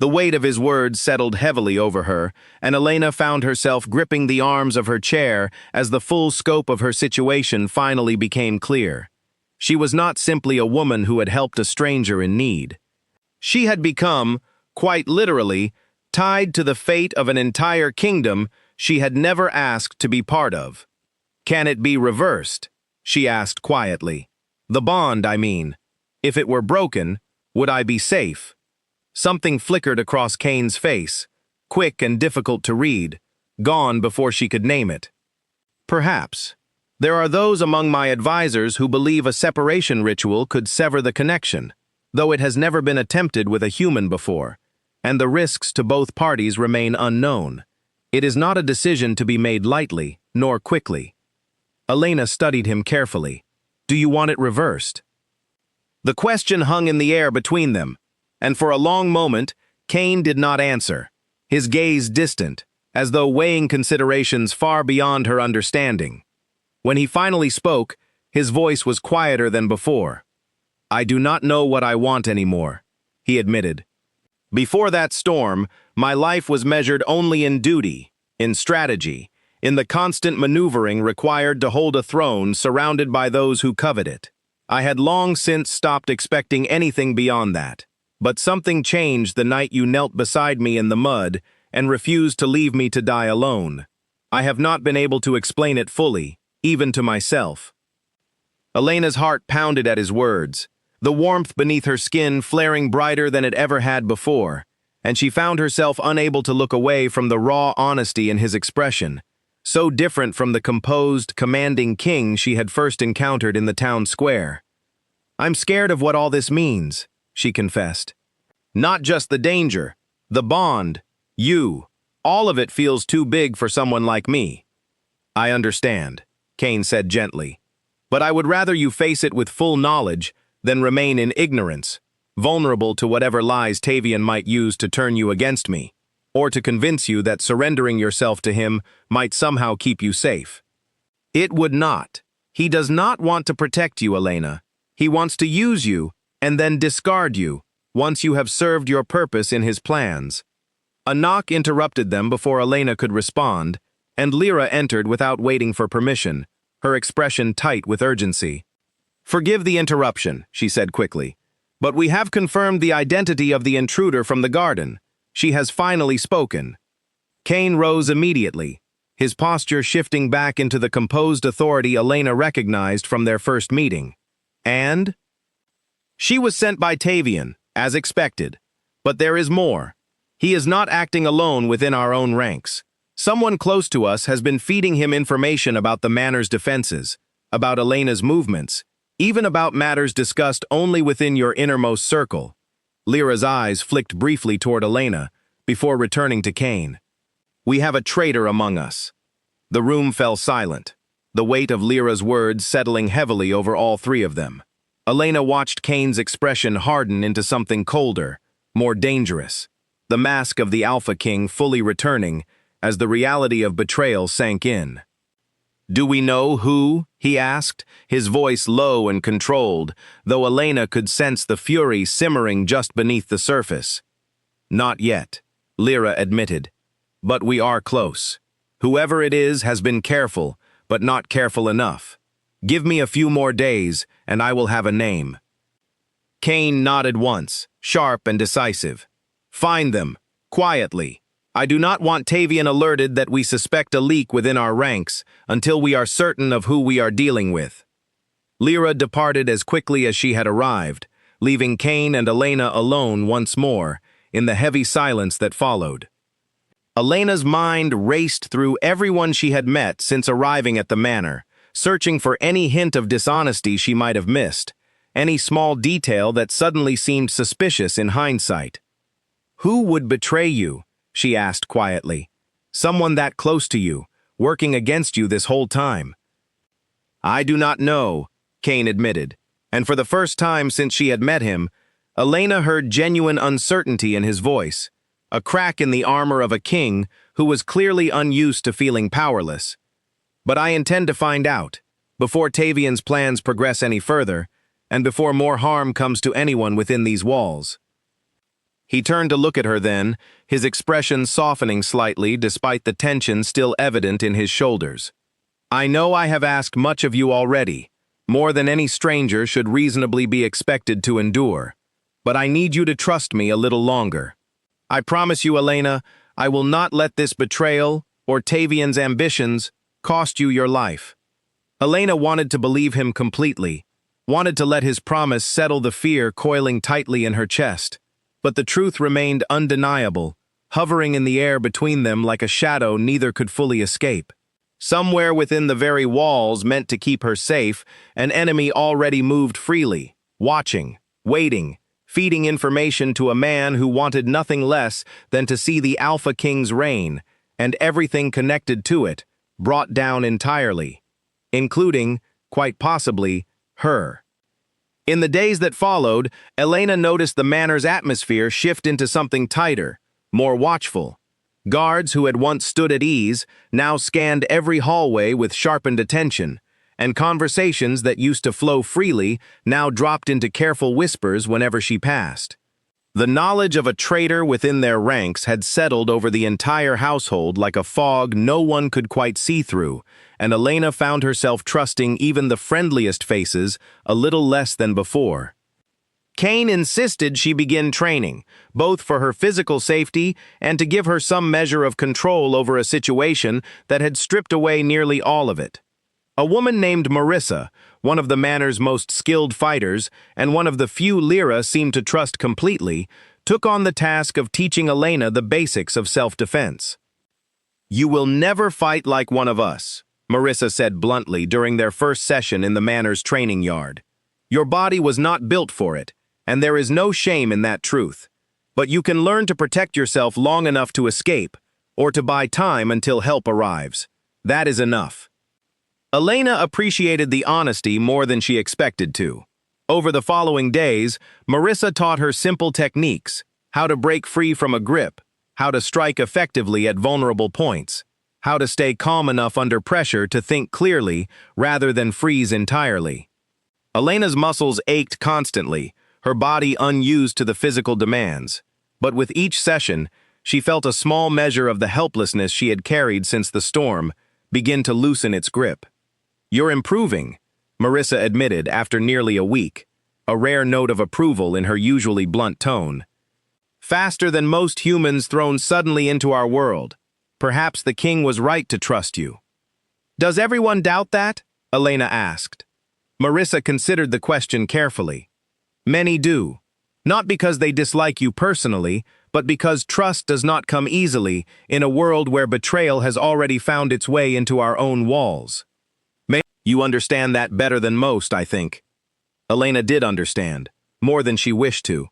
The weight of his words settled heavily over her, and Elena found herself gripping the arms of her chair as the full scope of her situation finally became clear. She was not simply a woman who had helped a stranger in need. She had become, quite literally, tied to the fate of an entire kingdom she had never asked to be part of. Can it be reversed? She asked quietly. The bond, I mean. If it were broken, would I be safe? Something flickered across Kane's face, quick and difficult to read, gone before she could name it. Perhaps. There are those among my advisors who believe a separation ritual could sever the connection, though it has never been attempted with a human before, and the risks to both parties remain unknown. It is not a decision to be made lightly, nor quickly. Elena studied him carefully. Do you want it reversed? The question hung in the air between them, and for a long moment, Kane did not answer, his gaze distant, as though weighing considerations far beyond her understanding. When he finally spoke, his voice was quieter than before. I do not know what I want anymore, he admitted. Before that storm, my life was measured only in duty, in strategy, in the constant maneuvering required to hold a throne surrounded by those who covet it. I had long since stopped expecting anything beyond that. But something changed the night you knelt beside me in the mud and refused to leave me to die alone. I have not been able to explain it fully, even to myself. Elena's heart pounded at his words, the warmth beneath her skin flaring brighter than it ever had before, and she found herself unable to look away from the raw honesty in his expression, so different from the composed, commanding king she had first encountered in the town square. I'm scared of what all this means, she confessed. Not just the danger, the bond, you, all of it feels too big for someone like me. I understand, Kane said gently, but I would rather you face it with full knowledge than remain in ignorance, vulnerable to whatever lies Tavian might use to turn you against me, or to convince you that surrendering yourself to him might somehow keep you safe. It would not. He does not want to protect you, Elena. He wants to use you and then discard you once you have served your purpose in his plans. A knock interrupted them before Elena could respond, and Lyra entered without waiting for permission, her expression tight with urgency. Forgive the interruption, she said quickly, but we have confirmed the identity of the intruder from the garden. She has finally spoken. Kane rose immediately, his posture shifting back into the composed authority Elena recognized from their first meeting. And? She was sent by Tavian, as expected. But there is more. He is not acting alone within our own ranks. Someone close to us has been feeding him information about the manor's defenses, about Elena's movements, even about matters discussed only within your innermost circle. Lyra's eyes flicked briefly toward Elena, before returning to Kane. We have a traitor among us. The room fell silent, the weight of Lyra's words settling heavily over all three of them. Elena watched Kane's expression harden into something colder, more dangerous, the mask of the Alpha King fully returning as the reality of betrayal sank in. "Do we know who?" he asked, his voice low and controlled, though Elena could sense the fury simmering just beneath the surface. "Not yet," Lyra admitted. "But we are close. Whoever it is has been careful, but not careful enough. Give me a few more days, and I will have a name." Kane nodded once, sharp and decisive. "Find them, quietly. I do not want Tavian alerted that we suspect a leak within our ranks until we are certain of who we are dealing with." Lyra departed as quickly as she had arrived, leaving Kane and Elena alone once more, in the heavy silence that followed. Elena's mind raced through everyone she had met since arriving at the manor, searching for any hint of dishonesty she might have missed, any small detail that suddenly seemed suspicious in hindsight. "Who would betray you?" she asked quietly. "Someone that close to you, working against you this whole time." "I do not know," Kane admitted, and for the first time since she had met him, Elena heard genuine uncertainty in his voice, a crack in the armor of a king who was clearly unused to feeling powerless. "But I intend to find out, before Tavian's plans progress any further, and before more harm comes to anyone within these walls." He turned to look at her then, his expression softening slightly despite the tension still evident in his shoulders. "I know I have asked much of you already, more than any stranger should reasonably be expected to endure, but I need you to trust me a little longer. I promise you, Elena, I will not let this betrayal, or Tavian's ambitions, cost you your life." Elena wanted to believe him completely, wanted to let his promise settle the fear coiling tightly in her chest. But the truth remained undeniable, hovering in the air between them like a shadow neither could fully escape. Somewhere within the very walls meant to keep her safe, an enemy already moved freely, watching, waiting, feeding information to a man who wanted nothing less than to see the Alpha King's reign, and everything connected to it, brought down entirely, including, quite possibly, her. In the days that followed, Elena noticed the manor's atmosphere shift into something tighter, more watchful. Guards who had once stood at ease now scanned every hallway with sharpened attention, and conversations that used to flow freely now dropped into careful whispers whenever she passed. The knowledge of a traitor within their ranks had settled over the entire household like a fog no one could quite see through, and Elena found herself trusting even the friendliest faces a little less than before. Kane insisted she begin training, both for her physical safety and to give her some measure of control over a situation that had stripped away nearly all of it. A woman named Marissa, one of the manor's most skilled fighters, and one of the few Lyra seemed to trust completely, took on the task of teaching Elena the basics of self-defense. "You will never fight like one of us," Marissa said bluntly during their first session in the manor's training yard. "Your body was not built for it, and there is no shame in that truth. But you can learn to protect yourself long enough to escape, or to buy time until help arrives. That is enough." Elena appreciated the honesty more than she expected to. Over the following days, Marissa taught her simple techniques, how to break free from a grip, how to strike effectively at vulnerable points, how to stay calm enough under pressure to think clearly rather than freeze entirely. Elena's muscles ached constantly, her body unused to the physical demands, but with each session, she felt a small measure of the helplessness she had carried since the storm begin to loosen its grip. "You're improving," Marissa admitted after nearly a week, a rare note of approval in her usually blunt tone. "Faster than most humans thrown suddenly into our world. Perhaps the king was right to trust you." "Does everyone doubt that?" Elena asked. Marissa considered the question carefully. "Many do. Not because they dislike you personally, but because trust does not come easily in a world where betrayal has already found its way into our own walls. You understand that better than most, I think." Elena did understand, more than she wished to.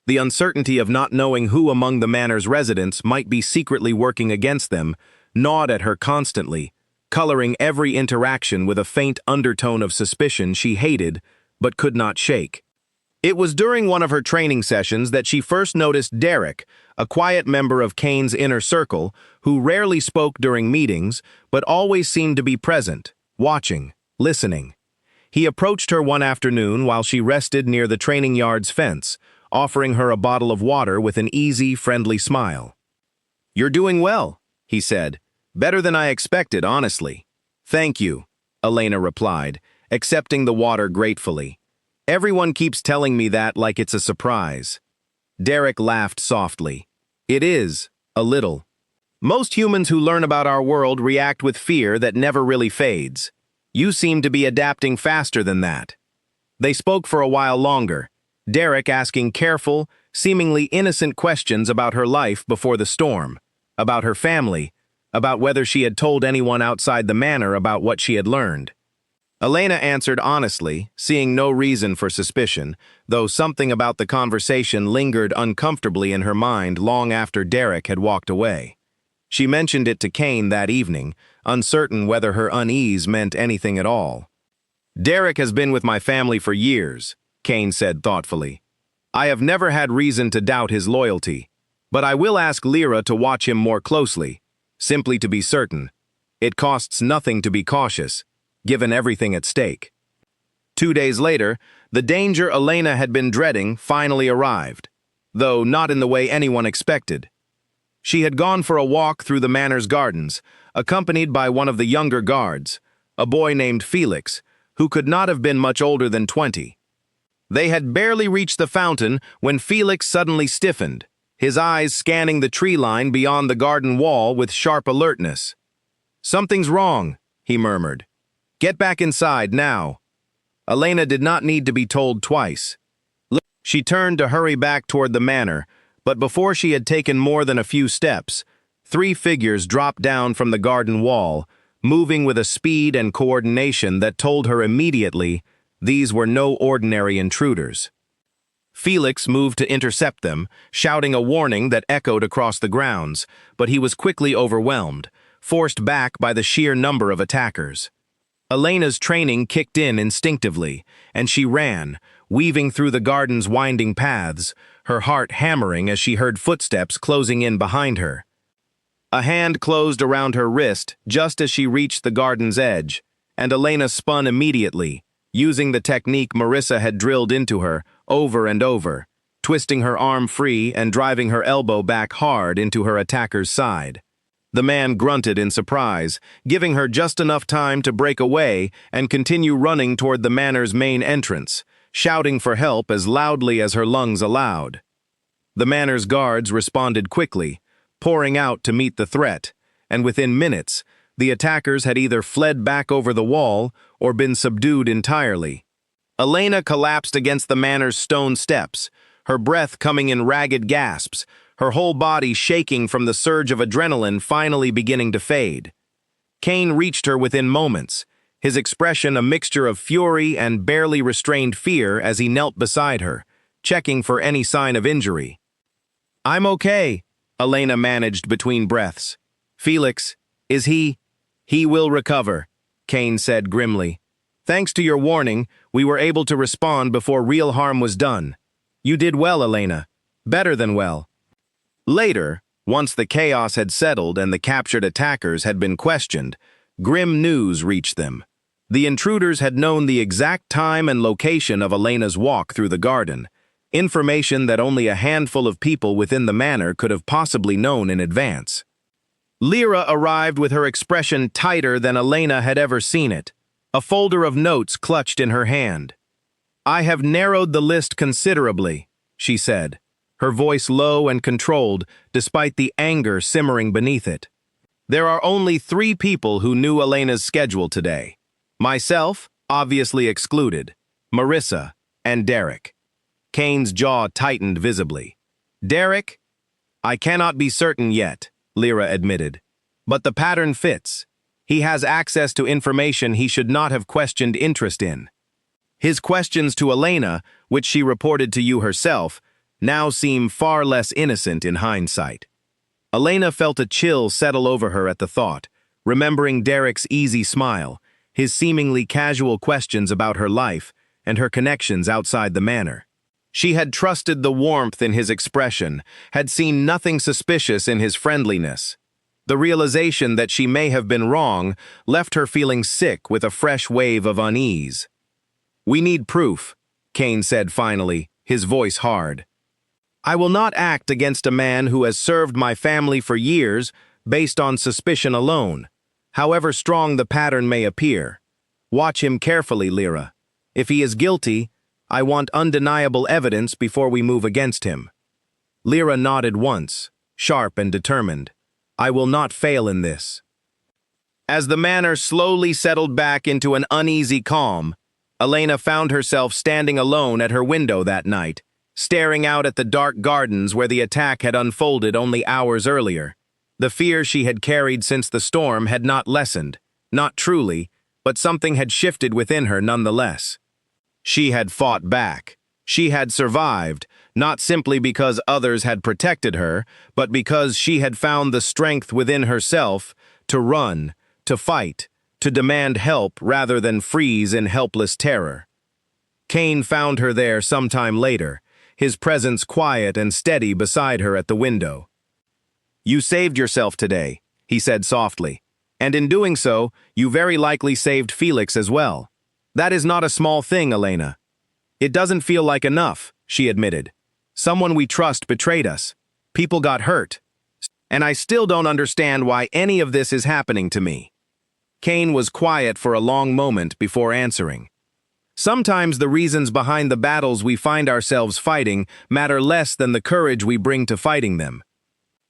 The uncertainty of not knowing who among the manor's residents might be secretly working against them gnawed at her constantly, coloring every interaction with a faint undertone of suspicion she hated but could not shake. It was during one of her training sessions that she first noticed Derek, a quiet member of Kane's inner circle, who rarely spoke during meetings but always seemed to be present, watching, listening. He approached her one afternoon while she rested near the training yard's fence, offering her a bottle of water with an easy, friendly smile. "You're doing well," he said. "Better than I expected, honestly." "Thank you," Elena replied, accepting the water gratefully. "Everyone keeps telling me that like it's a surprise." Derek laughed softly. "It is, a little. Most humans who learn about our world react with fear that never really fades. You seem to be adapting faster than that." They spoke for a while longer, Derek asking careful, seemingly innocent questions about her life before the storm, about her family, about whether she had told anyone outside the manor about what she had learned. Elena answered honestly, seeing no reason for suspicion, though something about the conversation lingered uncomfortably in her mind long after Derek had walked away. She mentioned it to Kane that evening, uncertain whether her unease meant anything at all. "Derek has been with my family for years," Kane said thoughtfully. "I have never had reason to doubt his loyalty, but I will ask Lyra to watch him more closely, simply to be certain. It costs nothing to be cautious, given everything at stake." 2 days later, the danger Elena had been dreading finally arrived, though not in the way anyone expected. She had gone for a walk through the manor's gardens, accompanied by one of the younger guards, a boy named Felix, who could not have been much older than 20. They had barely reached the fountain when Felix suddenly stiffened, his eyes scanning the tree line beyond the garden wall with sharp alertness. "Something's wrong," he murmured. "Get back inside now." Elena did not need to be told twice. She turned to hurry back toward the manor, but before she had taken more than a few steps, 3 figures dropped down from the garden wall, moving with a speed and coordination that told her immediately these were no ordinary intruders. Felix moved to intercept them, shouting a warning that echoed across the grounds, but he was quickly overwhelmed, forced back by the sheer number of attackers. Elena's training kicked in instinctively, and she ran, weaving through the garden's winding paths, her heart hammering as she heard footsteps closing in behind her. A hand closed around her wrist just as she reached the garden's edge, and Elena spun immediately, using the technique Marissa had drilled into her over and over, twisting her arm free and driving her elbow back hard into her attacker's side. The man grunted in surprise, giving her just enough time to break away and continue running toward the manor's main entrance, shouting for help as loudly as her lungs allowed. The manor's guards responded quickly, pouring out to meet the threat, and within minutes, the attackers had either fled back over the wall or been subdued entirely. Elena collapsed against the manor's stone steps, her breath coming in ragged gasps, her whole body shaking from the surge of adrenaline finally beginning to fade. Kane reached her within moments, his expression a mixture of fury and barely restrained fear as he knelt beside her, checking for any sign of injury. "I'm okay," Elena managed between breaths. "Felix, is he?" "He will recover," Kane said grimly. "Thanks to your warning, we were able to respond before real harm was done. You did well, Elena. Better than well." Later, once the chaos had settled and the captured attackers had been questioned, grim news reached them. The intruders had known the exact time and location of Elena's walk through the garden, information that only a handful of people within the manor could have possibly known in advance. Lyra arrived with her expression tighter than Elena had ever seen it, a folder of notes clutched in her hand. "I have narrowed the list considerably," she said, her voice low and controlled despite the anger simmering beneath it. "There are only 3 people who knew Elena's schedule today. Myself, obviously excluded, Marissa, and Derek." Kane's jaw tightened visibly. "Derek? I cannot be certain yet," Lyra admitted. "But the pattern fits. He has access to information he should not have questioned interest in. His questions to Elena, which she reported to you herself, now seem far less innocent in hindsight." Elena felt a chill settle over her at the thought, remembering Derek's easy smile, his seemingly casual questions about her life, and her connections outside the manor. She had trusted the warmth in his expression, had seen nothing suspicious in his friendliness. The realization that she may have been wrong left her feeling sick with a fresh wave of unease. "We need proof," Kane said finally, his voice hard. "I will not act against a man who has served my family for years based on suspicion alone, however strong the pattern may appear. Watch him carefully, Lyra. If he is guilty, I want undeniable evidence before we move against him." Lyra nodded once, sharp and determined. "I will not fail in this." As the manor slowly settled back into an uneasy calm, Elena found herself standing alone at her window that night, staring out at the dark gardens where the attack had unfolded only hours earlier. The fear she had carried since the storm had not lessened, not truly, but something had shifted within her nonetheless. She had fought back. She had survived, not simply because others had protected her, but because she had found the strength within herself to run, to fight, to demand help rather than freeze in helpless terror. Kane found her there sometime later, his presence quiet and steady beside her at the window. "You saved yourself today," he said softly, "and in doing so, you very likely saved Felix as well. That is not a small thing, Elena." "It doesn't feel like enough," she admitted. "Someone we trust betrayed us. People got hurt. And I still don't understand why any of this is happening to me." Kane was quiet for a long moment before answering. "Sometimes the reasons behind the battles we find ourselves fighting matter less than the courage we bring to fighting them.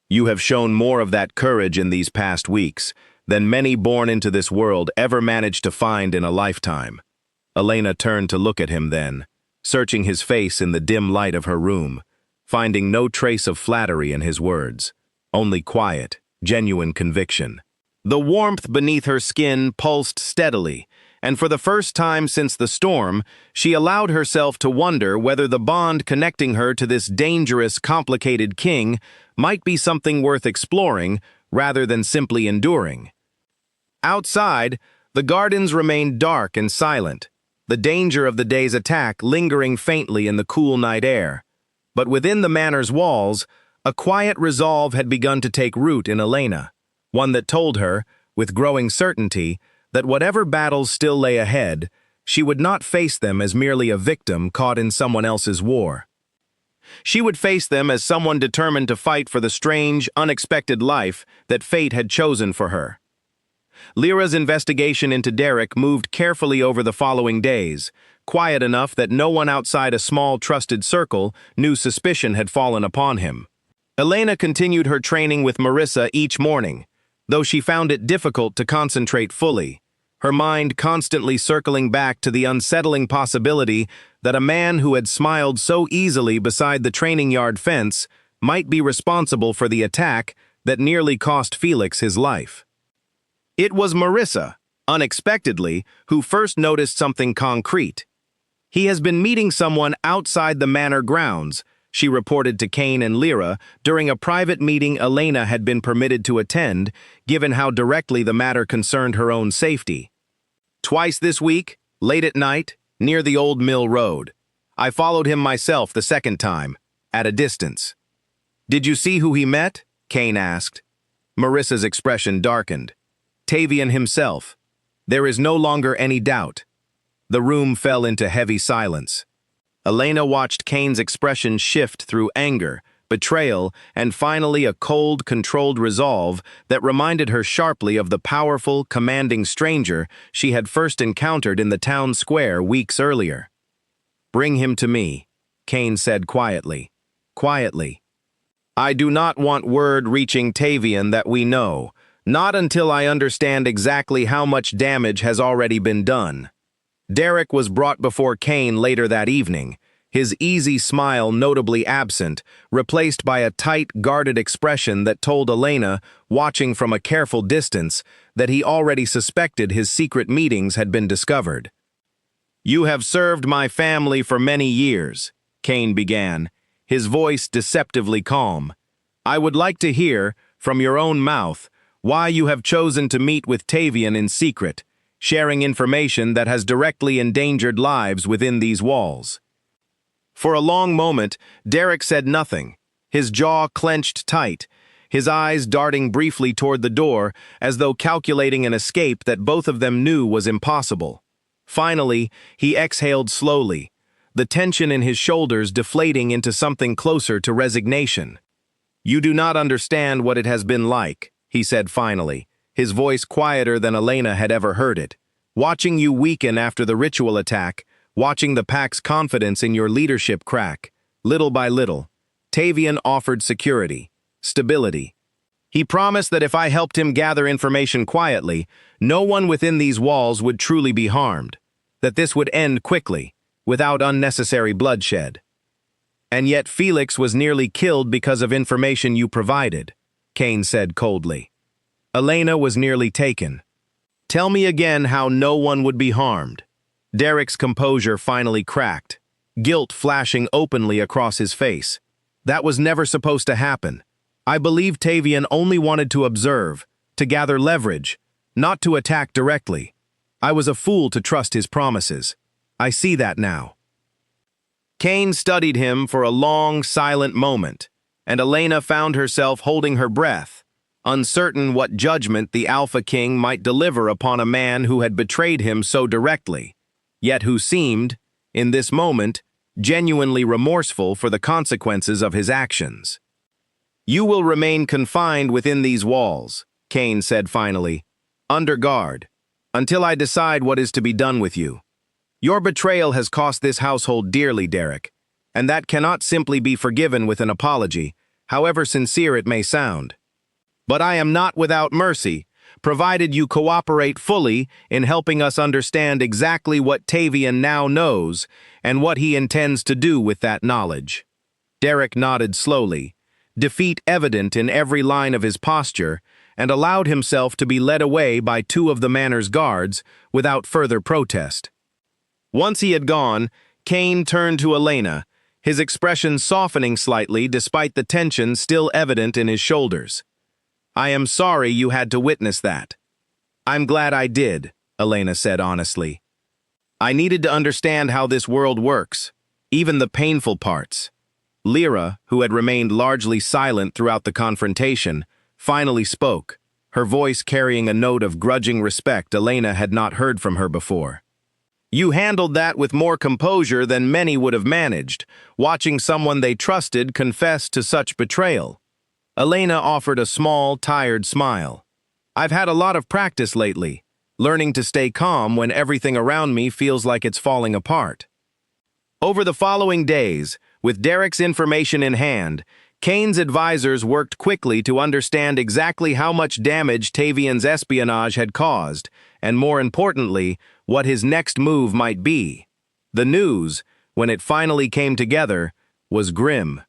You have shown more of that courage in these past weeks than many born into this world ever managed to find in a lifetime." Elena turned to look at him then, searching his face in the dim light of her room, finding no trace of flattery in his words, only quiet, genuine conviction. The warmth beneath her skin pulsed steadily, and for the first time since the storm, she allowed herself to wonder whether the bond connecting her to this dangerous, complicated king might be something worth exploring rather than simply enduring. Outside, the gardens remained dark and silent, the danger of the day's attack lingering faintly in the cool night air. But within the manor's walls, a quiet resolve had begun to take root in Elena, one that told her, with growing certainty, that whatever battles still lay ahead, she would not face them as merely a victim caught in someone else's war. She would face them as someone determined to fight for the strange, unexpected life that fate had chosen for her. Lyra's investigation into Derek moved carefully over the following days, quiet enough that no one outside a small, trusted circle knew suspicion had fallen upon him. Elena continued her training with Marissa each morning, though she found it difficult to concentrate fully, her mind constantly circling back to the unsettling possibility that a man who had smiled so easily beside the training yard fence might be responsible for the attack that nearly cost Felix his life. It was Marissa, unexpectedly, who first noticed something concrete. "He has been meeting someone outside the manor grounds," she reported to Kane and Lyra during a private meeting Elena had been permitted to attend, given how directly the matter concerned her own safety. "Twice this week, late at night, near the old mill road. I followed him myself the second time, at a distance." "Did you see who he met?" Kane asked. Marissa's expression darkened. "Tavian himself. There is no longer any doubt." The room fell into heavy silence. Elena watched Kane's expression shift through anger, betrayal, and finally a cold, controlled resolve that reminded her sharply of the powerful, commanding stranger she had first encountered in the town square weeks earlier. "Bring him to me," Kane said quietly. Quietly. "I do not want word reaching Tavian that we know, not until I understand exactly how much damage has already been done." Derek was brought before Kane later that evening, his easy smile notably absent, replaced by a tight, guarded expression that told Elena, watching from a careful distance, that he already suspected his secret meetings had been discovered. "You have served my family for many years," Kane began, his voice deceptively calm. "I would like to hear, from your own mouth, why you have chosen to meet with Tavian in secret, sharing information that has directly endangered lives within these walls." For a long moment, Derek said nothing, his jaw clenched tight, his eyes darting briefly toward the door as though calculating an escape that both of them knew was impossible. Finally, he exhaled slowly, the tension in his shoulders deflating into something closer to resignation. "You do not understand what it has been like," he said finally, his voice quieter than Elena had ever heard it. "Watching you weaken after the ritual attack, watching the pack's confidence in your leadership crack, little by little, Tavian offered security, stability. He promised that if I helped him gather information quietly, no one within these walls would truly be harmed, that this would end quickly, without unnecessary bloodshed. And yet Felix was nearly killed because of information you provided," Kane said coldly. Elena was nearly taken. "Tell me again how no one would be harmed." Derek's composure finally cracked, guilt flashing openly across his face. "That was never supposed to happen. I believe Tavian only wanted to observe, to gather leverage, not to attack directly. I was a fool to trust his promises. I see that now." Kane studied him for a long, silent moment, and Elena found herself holding her breath, uncertain what judgment the Alpha King might deliver upon a man who had betrayed him so directly, yet who seemed, in this moment, genuinely remorseful for the consequences of his actions. "You will remain confined within these walls," Kane said finally, "under guard, until I decide what is to be done with you. Your betrayal has cost this household dearly, Derek, and that cannot simply be forgiven with an apology, however sincere it may sound. But I am not without mercy, provided you cooperate fully in helping us understand exactly what Tavian now knows and what he intends to do with that knowledge." Derek nodded slowly, defeat evident in every line of his posture, and allowed himself to be led away by two of the manor's guards without further protest. Once he had gone, Kane turned to Elena, his expression softening slightly despite the tension still evident in his shoulders. "I am sorry you had to witness that." "I'm glad I did," Elena said honestly. "I needed to understand how this world works, even the painful parts." Lyra, who had remained largely silent throughout the confrontation, finally spoke, her voice carrying a note of grudging respect Elena had not heard from her before. "You handled that with more composure than many would have managed, watching someone they trusted confess to such betrayal." Elena offered a small, tired smile. "I've had a lot of practice lately, learning to stay calm when everything around me feels like it's falling apart." Over the following days, with Derek's information in hand, Kane's advisors worked quickly to understand exactly how much damage Tavian's espionage had caused, and more importantly, what his next move might be. The news, when it finally came together, was grim.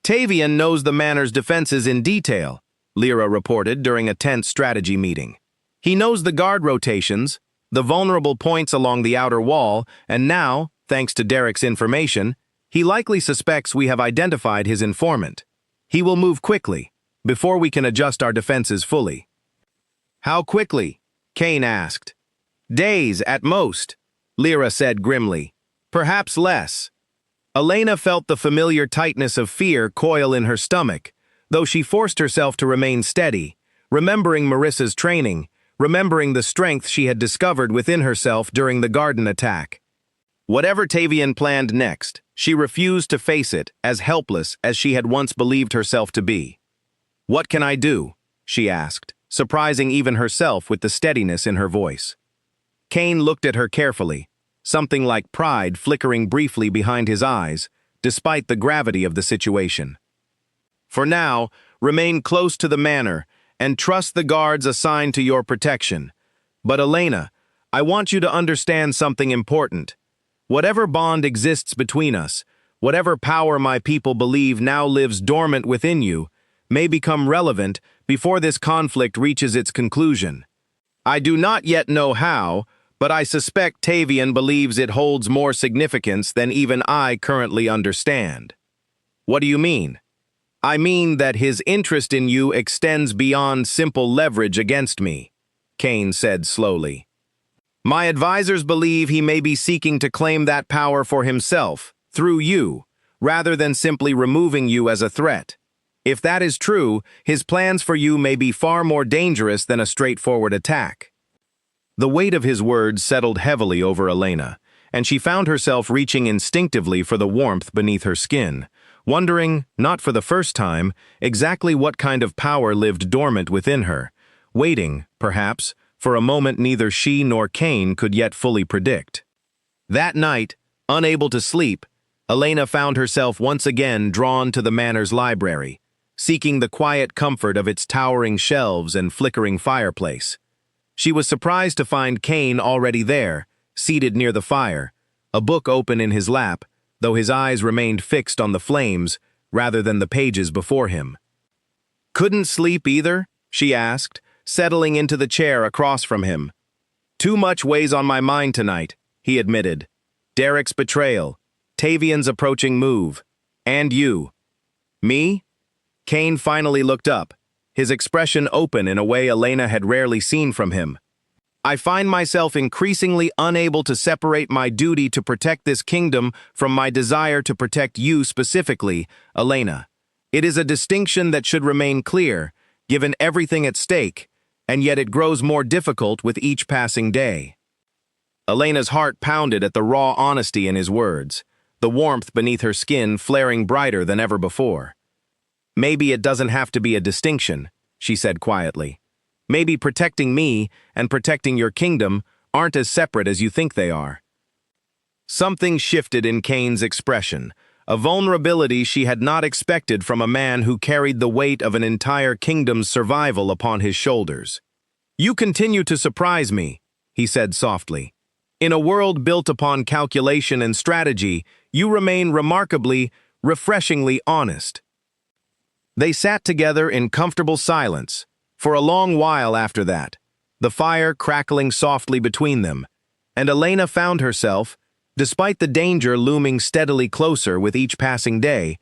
"Tavian knows the manor's defenses in detail," Lyra reported during a tense strategy meeting. "He knows the guard rotations, the vulnerable points along the outer wall, and now, thanks to Derek's information, he likely suspects we have identified his informant. He will move quickly, before we can adjust our defenses fully." "How quickly?" Kane asked. "Days at most," Lyra said grimly. "Perhaps less." Elena felt the familiar tightness of fear coil in her stomach, though she forced herself to remain steady, remembering Marissa's training, remembering the strength she had discovered within herself during the garden attack. Whatever Tavian planned next, she refused to face it as helpless as she had once believed herself to be. "What can I do?" she asked, surprising even herself with the steadiness in her voice. Kane looked at her carefully, something like pride flickering briefly behind his eyes, despite the gravity of the situation. "For now, remain close to the manor and trust the guards assigned to your protection. But Elena, I want you to understand something important. Whatever bond exists between us, whatever power my people believe now lives dormant within you, may become relevant before this conflict reaches its conclusion. I do not yet know how, but I suspect Tavian believes it holds more significance than even I currently understand." "What do you mean?" "I mean that his interest in you extends beyond simple leverage against me," Kane said slowly. "My advisors believe he may be seeking to claim that power for himself, through you, rather than simply removing you as a threat. If that is true, his plans for you may be far more dangerous than a straightforward attack." The weight of his words settled heavily over Elena, and she found herself reaching instinctively for the warmth beneath her skin, wondering, not for the first time, exactly what kind of power lived dormant within her, waiting, perhaps, for a moment neither she nor Cain could yet fully predict. That night, unable to sleep, Elena found herself once again drawn to the manor's library, seeking the quiet comfort of its towering shelves and flickering fireplace. She was surprised to find Cain already there, seated near the fire, a book open in his lap, though his eyes remained fixed on the flames rather than the pages before him. "Couldn't sleep either?" she asked, settling into the chair across from him. "Too much weighs on my mind tonight," he admitted. "Derek's betrayal, Tavian's approaching move, and you." "Me?" Cain finally looked up, his expression open in a way Elena had rarely seen from him. "I find myself increasingly unable to separate my duty to protect this kingdom from my desire to protect you specifically, Elena. It is a distinction that should remain clear, given everything at stake, and yet it grows more difficult with each passing day." Elena's heart pounded at the raw honesty in his words, the warmth beneath her skin flaring brighter than ever before. "Maybe it doesn't have to be a distinction," she said quietly. "Maybe protecting me and protecting your kingdom aren't as separate as you think they are." Something shifted in Cain's expression, a vulnerability she had not expected from a man who carried the weight of an entire kingdom's survival upon his shoulders. "You continue to surprise me," he said softly. "In a world built upon calculation and strategy, you remain remarkably, refreshingly honest." They sat together in comfortable silence, for a long while after that, the fire crackling softly between them, and Elena found herself, despite the danger looming steadily closer with each passing day,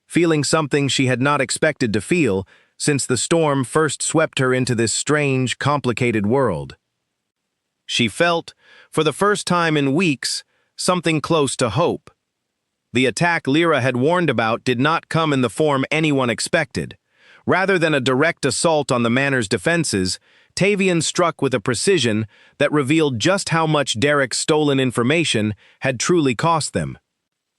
feeling something she had not expected to feel since the storm first swept her into this strange, complicated world. She felt, for the first time in weeks, something close to hope. The attack Lyra had warned about did not come in the form anyone expected. Rather than a direct assault on the manor's defenses, Tavian struck with a precision that revealed just how much Derek's stolen information had truly cost them.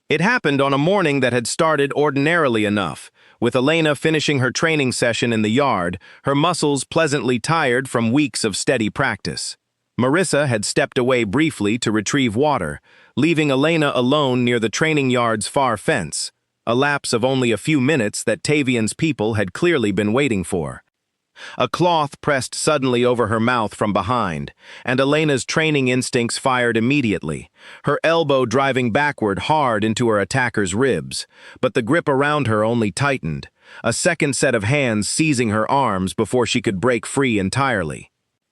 It happened on a morning that had started ordinarily enough, with Elena finishing her training session in the yard, her muscles pleasantly tired from weeks of steady practice. Marissa had stepped away briefly to retrieve water, leaving Elena alone near the training yard's far fence, a lapse of only a few minutes that Tavian's people had clearly been waiting for. A cloth pressed suddenly over her mouth from behind, and Elena's training instincts fired immediately, her elbow driving backward hard into her attacker's ribs, but the grip around her only tightened, a second set of hands seizing her arms before she could break free entirely.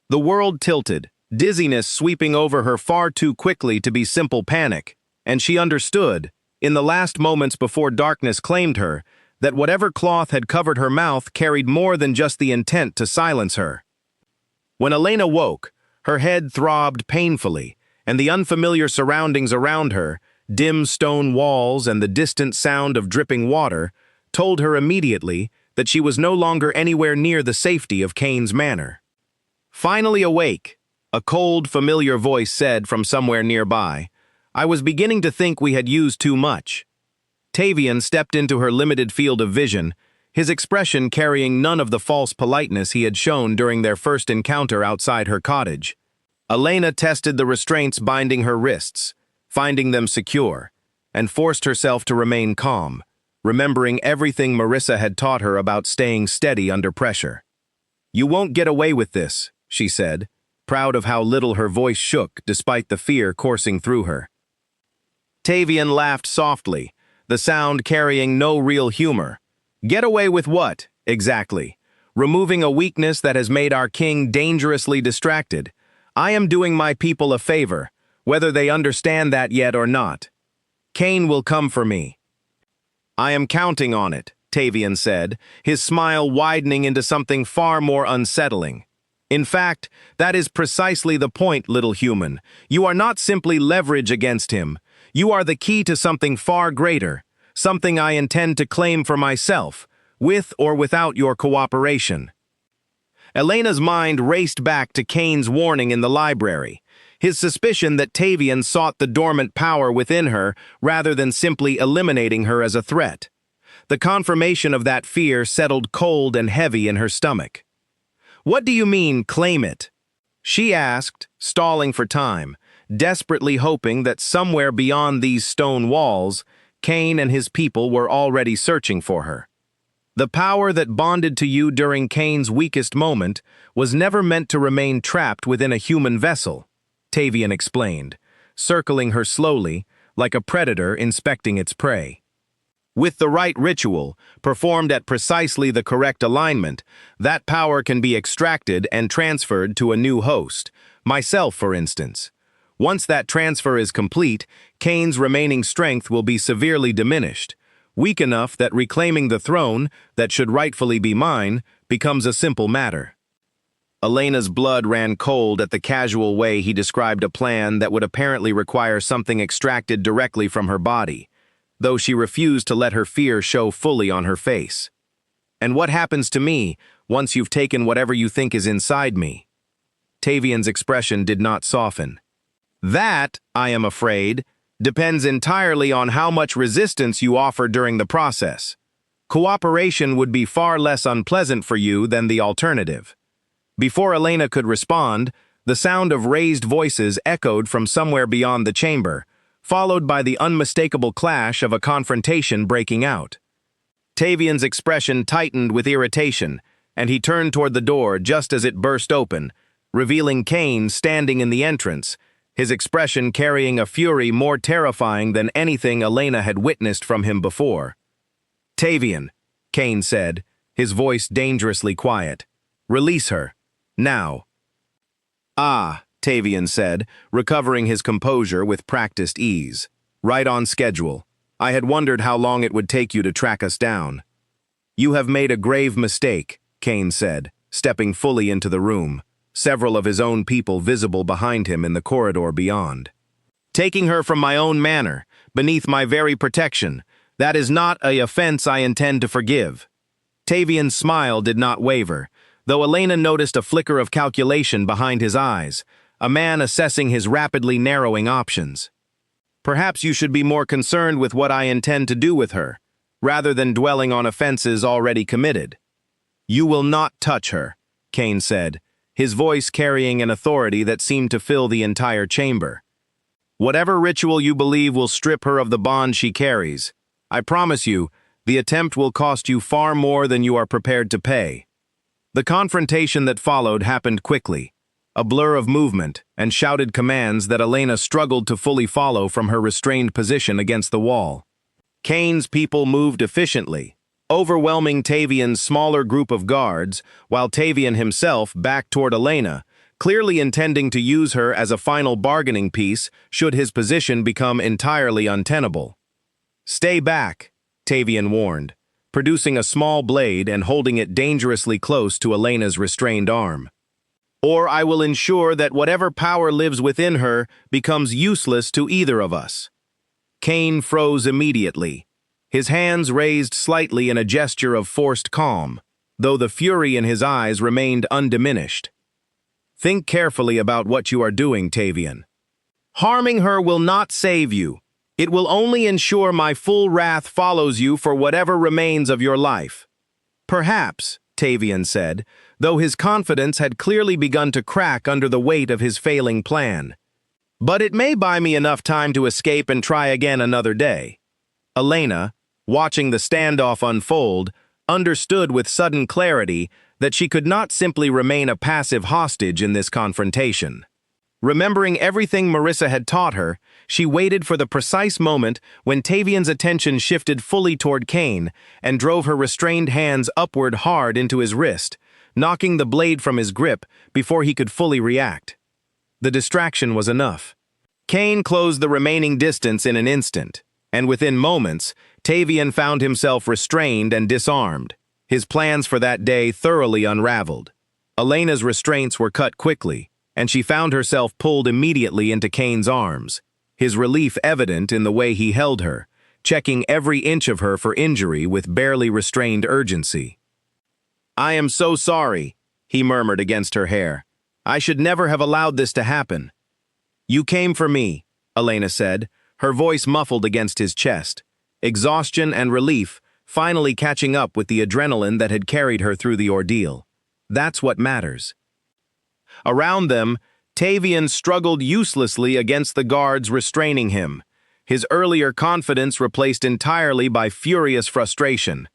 The world tilted, dizziness sweeping over her far too quickly to be simple panic, and she understood, in the last moments before darkness claimed her, that whatever cloth had covered her mouth carried more than just the intent to silence her. When Elena woke, her head throbbed painfully, and the unfamiliar surroundings around her, dim stone walls and the distant sound of dripping water, told her immediately that she was no longer anywhere near the safety of Cain's manor. Finally awake, a cold, familiar voice said from somewhere nearby, "I was beginning to think we had used too much." Tavian stepped into her limited field of vision, his expression carrying none of the false politeness he had shown during their first encounter outside her cottage. Elena tested the restraints binding her wrists, finding them secure, and forced herself to remain calm, remembering everything Marissa had taught her about staying steady under pressure. "You won't get away with this," she said, proud of how little her voice shook despite the fear coursing through her. Tavian laughed softly, the sound carrying no real humor. "Get away with what, exactly? Removing a weakness that has made our king dangerously distracted. I am doing my people a favor, whether they understand that yet or not. Cain will come for me." "I am counting on it," Tavian said, his smile widening into something far more unsettling. "In fact, that is precisely the point, little human. You are not simply leverage against him. You are the key to something far greater, something I intend to claim for myself, with or without your cooperation. Elena's mind raced back to Kane's warning in the library, his suspicion that Tavian sought the dormant power within her rather than simply eliminating her as a threat. The confirmation of that fear settled cold and heavy in her stomach. "What do you mean, claim it?" she asked, stalling for time, desperately hoping that somewhere beyond these stone walls, Kane and his people were already searching for her. "The power that bonded to you during Kane's weakest moment was never meant to remain trapped within a human vessel," Tavian explained, circling her slowly, like a predator inspecting its prey. "With the right ritual, performed at precisely the correct alignment, that power can be extracted and transferred to a new host, myself for instance. Once that transfer is complete, Kane's remaining strength will be severely diminished, weak enough that reclaiming the throne, that should rightfully be mine, becomes a simple matter." Elena's blood ran cold at the casual way he described a plan that would apparently require something extracted directly from her body, though she refused to let her fear show fully on her face. "And what happens to me once you've taken whatever you think is inside me?" Tavian's expression did not soften. "That, I am afraid, depends entirely on how much resistance you offer during the process. Cooperation would be far less unpleasant for you than the alternative." Before Elena could respond, the sound of raised voices echoed from somewhere beyond the chamber, followed by the unmistakable clash of a confrontation breaking out. Tavian's expression tightened with irritation, and he turned toward the door just as it burst open, revealing Kane standing in the entrance, his expression carrying a fury more terrifying than anything Elena had witnessed from him before. "Tavian," Kane said, his voice dangerously quiet. "Release her. Now." "Ah," Tavian said, recovering his composure with practiced ease. "Right on schedule. I had wondered how long it would take you to track us down." "You have made a grave mistake," Kane said, stepping fully into the room, several of his own people visible behind him in the corridor beyond. "Taking her from my own manor, beneath my very protection, that is not an offense I intend to forgive." Tavian's smile did not waver, though Elena noticed a flicker of calculation behind his eyes, a man assessing his rapidly narrowing options. "Perhaps you should be more concerned with what I intend to do with her, rather than dwelling on offenses already committed." "You will not touch her," Kane said, his voice carrying an authority that seemed to fill the entire chamber. "Whatever ritual you believe will strip her of the bond she carries, I promise you, the attempt will cost you far more than you are prepared to pay." The confrontation that followed happened quickly, a blur of movement and shouted commands that Elena struggled to fully follow from her restrained position against the wall. Kane's people moved efficiently, overwhelming Tavian's smaller group of guards, while Tavian himself backed toward Elena, clearly intending to use her as a final bargaining piece should his position become entirely untenable. "Stay back," Tavian warned, producing a small blade and holding it dangerously close to Elena's restrained arm. "Or I will ensure that whatever power lives within her becomes useless to either of us." Kane froze immediately, his hands raised slightly in a gesture of forced calm, though the fury in his eyes remained undiminished. "Think carefully about what you are doing, Tavian. Harming her will not save you. It will only ensure my full wrath follows you for whatever remains of your life." "Perhaps," Tavian said, though his confidence had clearly begun to crack under the weight of his failing plan. "But it may buy me enough time to escape and try again another day." Elena, watching the standoff unfold, understood with sudden clarity that she could not simply remain a passive hostage in this confrontation. Remembering everything Marissa had taught her, she waited for the precise moment when Tavian's attention shifted fully toward Kane and drove her restrained hands upward hard into his wrist, knocking the blade from his grip before he could fully react. The distraction was enough. Kane closed the remaining distance in an instant, and within moments, Tavian found himself restrained and disarmed, his plans for that day thoroughly unraveled. Elena's restraints were cut quickly, and she found herself pulled immediately into Kane's arms, his relief evident in the way he held her, checking every inch of her for injury with barely restrained urgency. "I am so sorry," he murmured against her hair. "I should never have allowed this to happen." "You came for me," Elena said, her voice muffled against his chest. Exhaustion and relief finally catching up with the adrenaline that had carried her through the ordeal. That's what matters. Around them, Tavian struggled uselessly against the guards restraining him, his earlier confidence replaced entirely by furious frustration.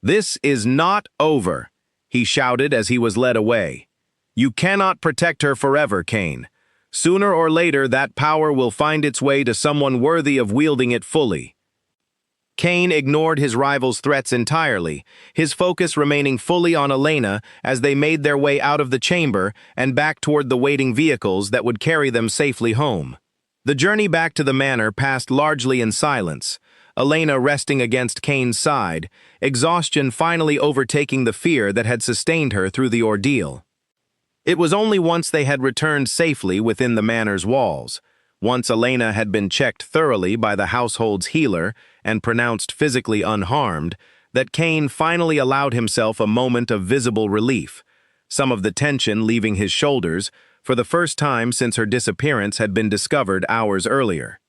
"This is not over," he shouted as he was led away. "You cannot protect her forever, Kane. Sooner or later, that power will find its way to someone worthy of wielding it fully." Kane ignored his rival's threats entirely, his focus remaining fully on Elena as they made their way out of the chamber and back toward the waiting vehicles that would carry them safely home. The journey back to the manor passed largely in silence, Elena resting against Kane's side, exhaustion finally overtaking the fear that had sustained her through the ordeal. It was only once they had returned safely within the manor's walls, once Elena had been checked thoroughly by the household's healer and pronounced physically unharmed, that Kane finally allowed himself a moment of visible relief, some of the tension leaving his shoulders for the first time since her disappearance had been discovered hours earlier.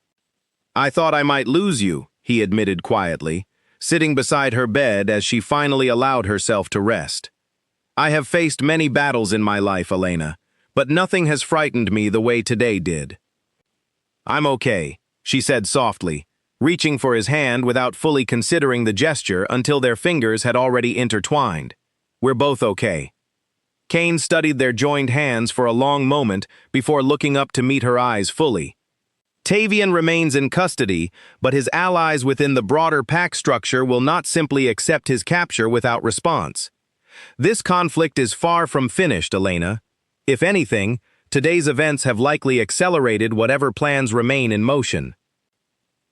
"I thought I might lose you," he admitted quietly, sitting beside her bed as she finally allowed herself to rest. "I have faced many battles in my life, Elena, but nothing has frightened me the way today did." "I'm okay," she said softly, reaching for his hand without fully considering the gesture until their fingers had already intertwined. "We're both okay." Kane studied their joined hands for a long moment before looking up to meet her eyes fully. Tavian remains in custody, but his allies within the broader pack structure will not simply accept his capture without response. This conflict is far from finished, Elena. If anything, today's events have likely accelerated whatever plans remain in motion.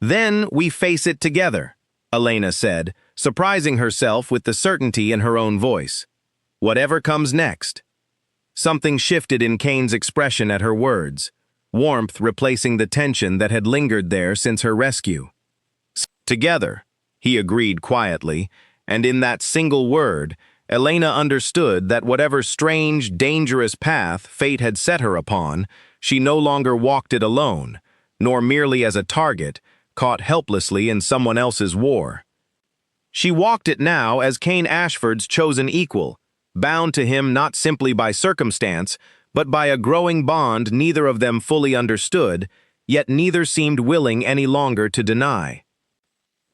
"Then we face it together," Elena said, surprising herself with the certainty in her own voice. "Whatever comes next." Something shifted in Kane's expression at her words, warmth replacing the tension that had lingered there since her rescue. "Together," he agreed quietly, and in that single word, Elena understood that whatever strange, dangerous path fate had set her upon, she no longer walked it alone, nor merely as a target, caught helplessly in someone else's war. She walked it now as Kane Ashford's chosen equal, bound to him not simply by circumstance, but by a growing bond neither of them fully understood, yet neither seemed willing any longer to deny.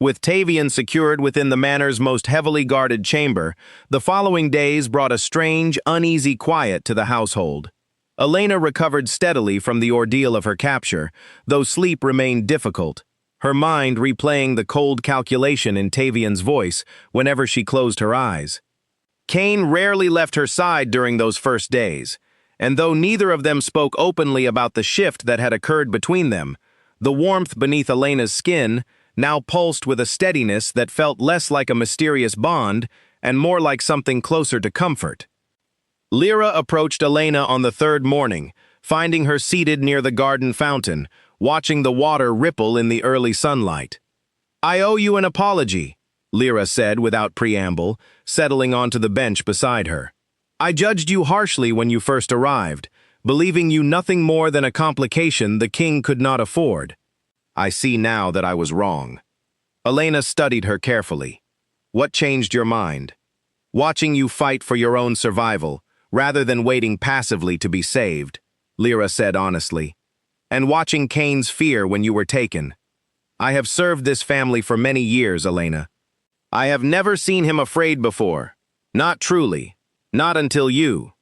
With Tavian secured within the manor's most heavily guarded chamber, the following days brought a strange, uneasy quiet to the household. Elena recovered steadily from the ordeal of her capture, though sleep remained difficult, her mind replaying the cold calculation in Tavian's voice whenever she closed her eyes. Kane rarely left her side during those first days, and though neither of them spoke openly about the shift that had occurred between them, the warmth beneath Elena's skin now pulsed with a steadiness that felt less like a mysterious bond and more like something closer to comfort. Lyra approached Elena on the third morning, finding her seated near the garden fountain, watching the water ripple in the early sunlight. "I owe you an apology," Lyra said without preamble, settling onto the bench beside her. "I judged you harshly when you first arrived, believing you nothing more than a complication the king could not afford. I see now that I was wrong." Elena studied her carefully. "What changed your mind?" "Watching you fight for your own survival, rather than waiting passively to be saved," Lyra said honestly. "And watching Kane's fear when you were taken. I have served this family for many years, Elena. I have never seen him afraid before. Not truly. Not until you."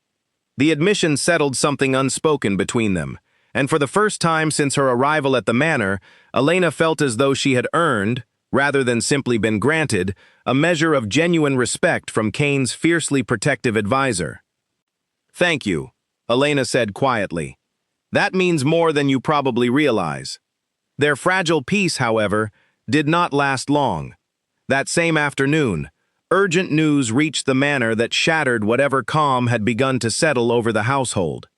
The admission settled something unspoken between them, and for the first time since her arrival at the manor, Elena felt as though she had earned, rather than simply been granted, a measure of genuine respect from Kane's fiercely protective advisor. "Thank you," Elena said quietly. "That means more than you probably realize." Their fragile peace, however, did not last long. That same afternoon, urgent news reached the manor that shattered whatever calm had begun to settle over the household.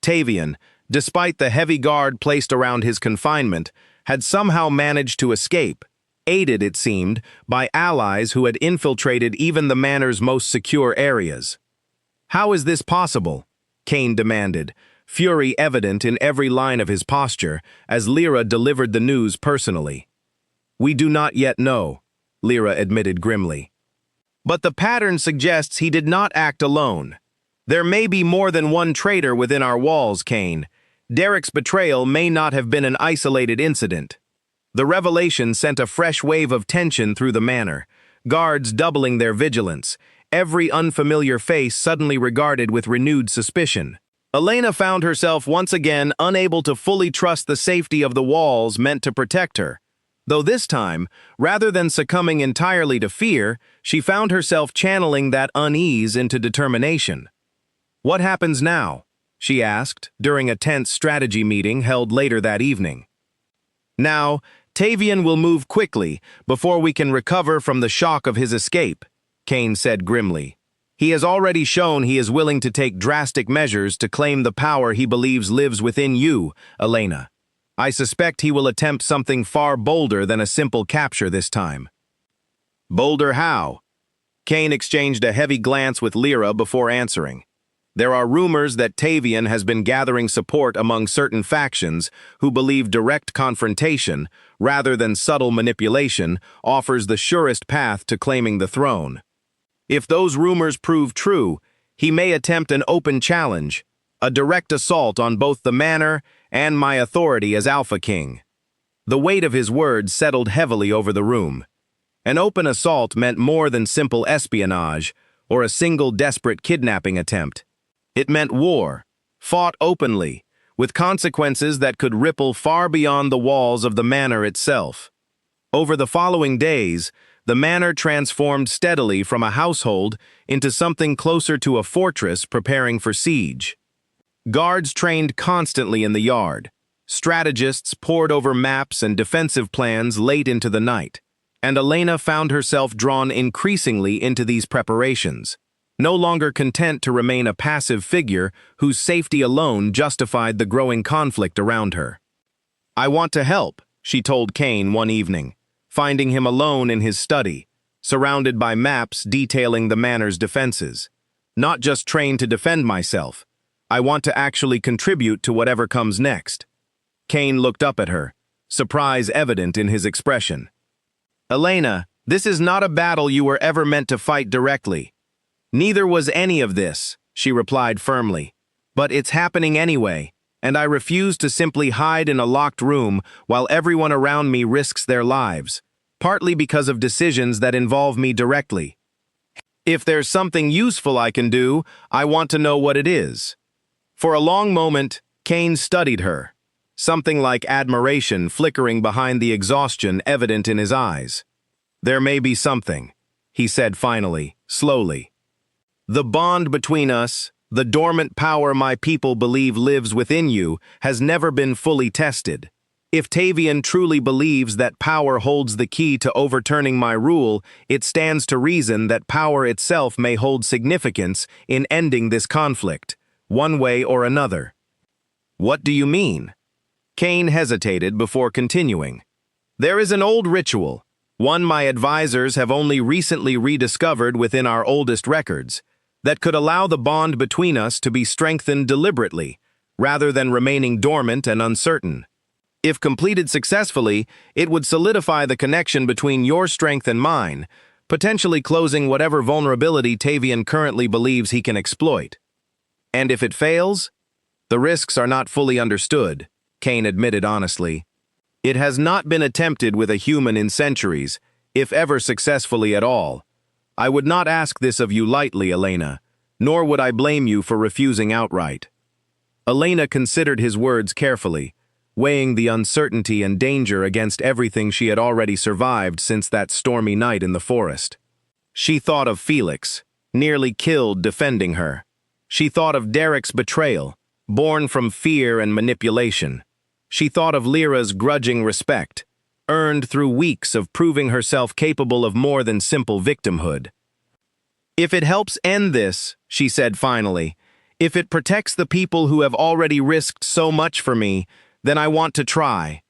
Tavian, despite the heavy guard placed around his confinement, had somehow managed to escape, aided, it seemed, by allies who had infiltrated even the manor's most secure areas. "How is this possible?" Kane demanded, fury evident in every line of his posture as Lyra delivered the news personally. "We do not yet know," Lyra admitted grimly. "But the pattern suggests he did not act alone. There may be more than one traitor within our walls, Kane. Derek's betrayal may not have been an isolated incident." The revelation sent a fresh wave of tension through the manor, guards doubling their vigilance, every unfamiliar face suddenly regarded with renewed suspicion. Elena found herself once again unable to fully trust the safety of the walls meant to protect her. Though this time, rather than succumbing entirely to fear, she found herself channeling that unease into determination. "What happens now?" she asked during a tense strategy meeting held later that evening. "Now, Tavian will move quickly before we can recover from the shock of his escape," Kane said grimly. "He has already shown he is willing to take drastic measures to claim the power he believes lives within you, Elena. I suspect he will attempt something far bolder than a simple capture this time." "Bolder how?" Kane exchanged a heavy glance with Lyra before answering. "There are rumors that Tavian has been gathering support among certain factions who believe direct confrontation, rather than subtle manipulation, offers the surest path to claiming the throne. If those rumors prove true, he may attempt an open challenge, a direct assault on both the manor and my authority as Alpha King." The weight of his words settled heavily over the room. An open assault meant more than simple espionage or a single desperate kidnapping attempt. It meant war, fought openly, with consequences that could ripple far beyond the walls of the manor itself. Over the following days, the manor transformed steadily from a household into something closer to a fortress preparing for siege. Guards trained constantly in the yard. Strategists pored over maps and defensive plans late into the night, and Elena found herself drawn increasingly into these preparations, no longer content to remain a passive figure whose safety alone justified the growing conflict around her. "I want to help," she told Kane one evening, finding him alone in his study, surrounded by maps detailing the manor's defenses. "Not just trained to defend myself. I want to actually contribute to whatever comes next." Kane looked up at her, surprise evident in his expression. "Elena, this is not a battle you were ever meant to fight directly." "Neither was any of this," she replied firmly. "But it's happening anyway, and I refuse to simply hide in a locked room while everyone around me risks their lives, partly because of decisions that involve me directly. If there's something useful I can do, I want to know what it is." For a long moment, Kane studied her, something like admiration flickering behind the exhaustion evident in his eyes. "There may be something," he said finally, slowly. "The bond between us, the dormant power my people believe lives within you, has never been fully tested. If Tavian truly believes that power holds the key to overturning my rule, it stands to reason that power itself may hold significance in ending this conflict, one way or another." "What do you mean?" Kane hesitated before continuing. "There is an old ritual, one my advisors have only recently rediscovered within our oldest records, that could allow the bond between us to be strengthened deliberately, rather than remaining dormant and uncertain. If completed successfully, it would solidify the connection between your strength and mine, potentially closing whatever vulnerability Tavian currently believes he can exploit. And if it fails, the risks are not fully understood," Kane admitted honestly. "It has not been attempted with a human in centuries, if ever successfully at all. I would not ask this of you lightly, Elena, nor would I blame you for refusing outright." Elena considered his words carefully, weighing the uncertainty and danger against everything she had already survived since that stormy night in the forest. She thought of Felix, nearly killed defending her. She thought of Derek's betrayal, born from fear and manipulation. She thought of Lyra's grudging respect, earned through weeks of proving herself capable of more than simple victimhood. "If it helps end this," she said finally, "if it protects the people who have already risked so much for me, then I want to try."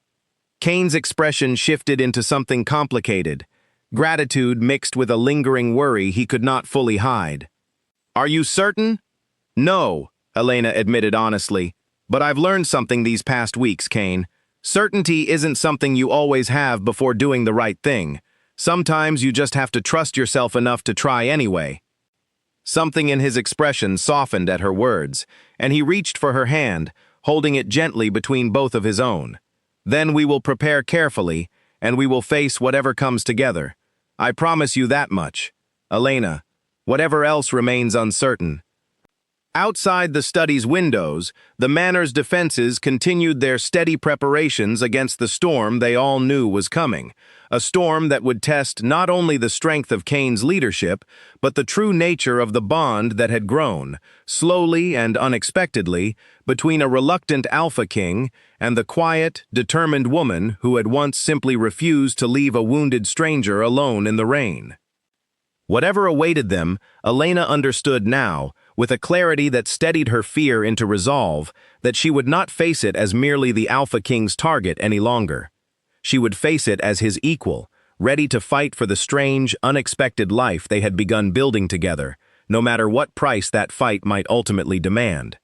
Kane's expression shifted into something complicated, gratitude mixed with a lingering worry he could not fully hide. "Are you certain?" "No," Elena admitted honestly, "but I've learned something these past weeks, Kane. Certainty isn't something you always have before doing the right thing. Sometimes you just have to trust yourself enough to try anyway." Something in his expression softened at her words, and he reached for her hand, holding it gently between both of his own. "Then we will prepare carefully, and we will face whatever comes together. I promise you that much. Elena, whatever else remains uncertain." Outside the study's windows, the manor's defenses continued their steady preparations against the storm they all knew was coming, a storm that would test not only the strength of Kane's leadership, but the true nature of the bond that had grown, slowly and unexpectedly, between a reluctant Alpha King and the quiet, determined woman who had once simply refused to leave a wounded stranger alone in the rain. Whatever awaited them, Elena understood now, with a clarity that steadied her fear into resolve, that she would not face it as merely the Alpha King's target any longer. She would face it as his equal, ready to fight for the strange, unexpected life they had begun building together, no matter what price that fight might ultimately demand.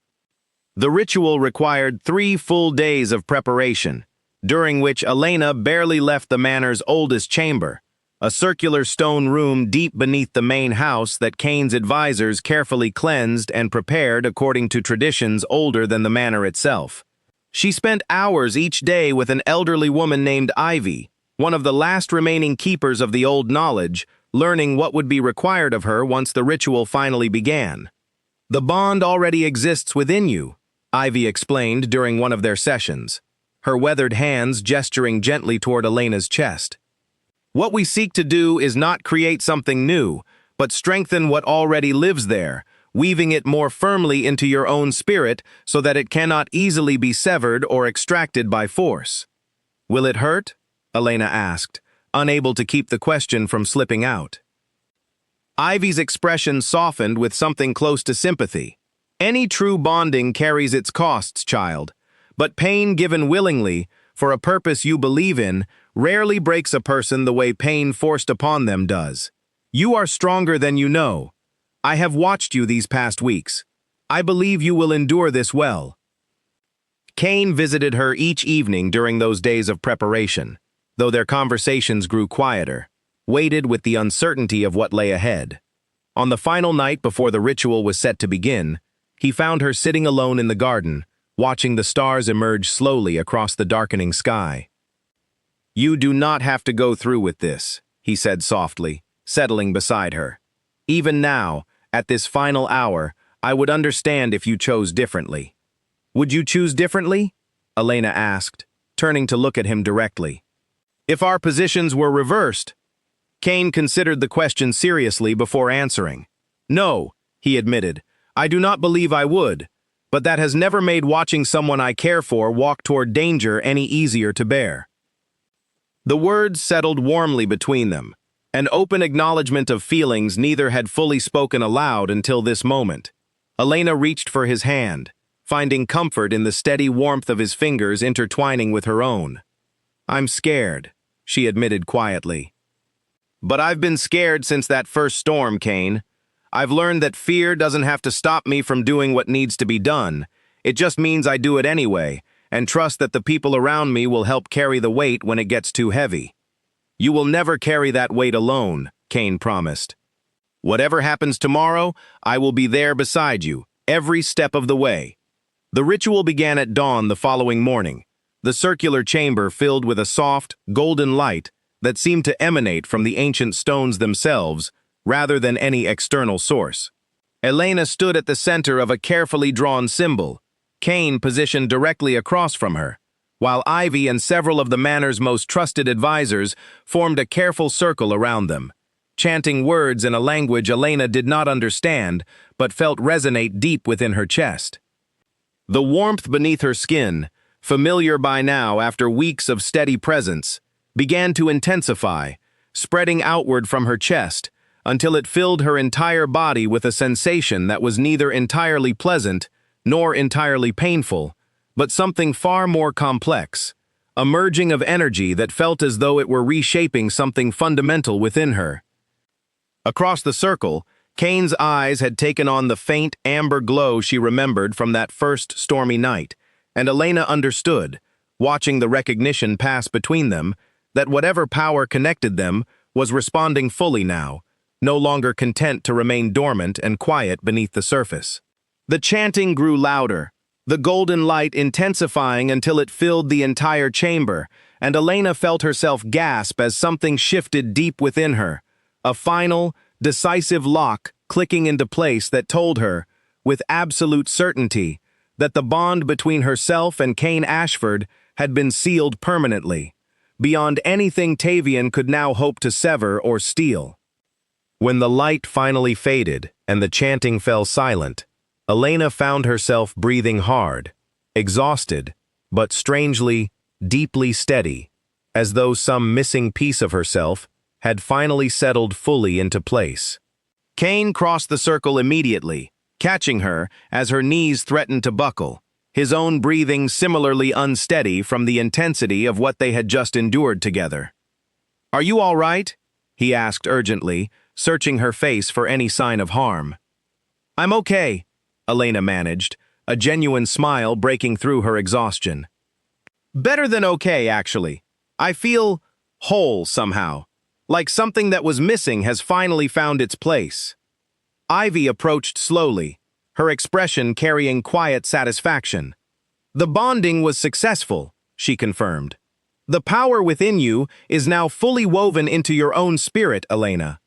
The ritual required 3 full days of preparation, during which Elena barely left the manor's oldest chamber, a circular stone room deep beneath the main house that Kane's advisors carefully cleansed and prepared according to traditions older than the manor itself. She spent hours each day with an elderly woman named Ivy, one of the last remaining keepers of the old knowledge, learning what would be required of her once the ritual finally began. "The bond already exists within you," Ivy explained during one of their sessions, her weathered hands gesturing gently toward Elena's chest. "What we seek to do is not create something new, but strengthen what already lives there, weaving it more firmly into your own spirit so that it cannot easily be severed or extracted by force." "Will it hurt?" Elena asked, unable to keep the question from slipping out. Ivy's expression softened with something close to sympathy. "Any true bonding carries its costs, child, but pain given willingly, for a purpose you believe in, rarely breaks a person the way pain forced upon them does. You are stronger than you know. I have watched you these past weeks. I believe you will endure this well." Kane visited her each evening during those days of preparation, though their conversations grew quieter, weighted with the uncertainty of what lay ahead. On the final night before the ritual was set to begin, he found her sitting alone in the garden, watching the stars emerge slowly across the darkening sky. "You do not have to go through with this," he said softly, settling beside her. "Even now, at this final hour, I would understand if you chose differently." "Would you choose differently?" Elena asked, turning to look at him directly. "If our positions were reversed?" Kane considered the question seriously before answering. "No," he admitted, "I do not believe I would, but that has never made watching someone I care for walk toward danger any easier to bear." The words settled warmly between them, an open acknowledgement of feelings neither had fully spoken aloud until this moment. Elena reached for his hand, finding comfort in the steady warmth of his fingers intertwining with her own. "I'm scared," she admitted quietly. "But I've been scared since that first storm, Kane. I've learned that fear doesn't have to stop me from doing what needs to be done. It just means I do it anyway, and trust that the people around me will help carry the weight when it gets too heavy." "You will never carry that weight alone," Kane promised. "Whatever happens tomorrow, I will be there beside you, every step of the way." The ritual began at dawn the following morning, the circular chamber filled with a soft, golden light that seemed to emanate from the ancient stones themselves, rather than any external source. Elena stood at the center of a carefully drawn symbol, Kane positioned directly across from her, while Ivy and several of the manor's most trusted advisors formed a careful circle around them, chanting words in a language Elena did not understand but felt resonate deep within her chest. The warmth beneath her skin, familiar by now after weeks of steady presence, began to intensify, spreading outward from her chest until it filled her entire body with a sensation that was neither entirely pleasant nor entirely painful, but something far more complex, a merging of energy that felt as though it were reshaping something fundamental within her. Across the circle, Kane's eyes had taken on the faint amber glow she remembered from that first stormy night, and Elena understood, watching the recognition pass between them, that whatever power connected them was responding fully now, no longer content to remain dormant and quiet beneath the surface. The chanting grew louder, the golden light intensifying until it filled the entire chamber, and Elena felt herself gasp as something shifted deep within her, a final, decisive lock clicking into place that told her, with absolute certainty, that the bond between herself and Kane Ashford had been sealed permanently, beyond anything Tavian could now hope to sever or steal. When the light finally faded and the chanting fell silent, Elena found herself breathing hard, exhausted, but strangely, deeply steady, as though some missing piece of herself had finally settled fully into place. Kane crossed the circle immediately, catching her as her knees threatened to buckle, his own breathing similarly unsteady from the intensity of what they had just endured together. "Are you all right?" he asked urgently, searching her face for any sign of harm. "I'm okay," Elena managed, a genuine smile breaking through her exhaustion. "Better than okay, actually. I feel whole somehow, like something that was missing has finally found its place." Ivy approached slowly, her expression carrying quiet satisfaction. "The bonding was successful," she confirmed. "The power within you is now fully woven into your own spirit, Elena.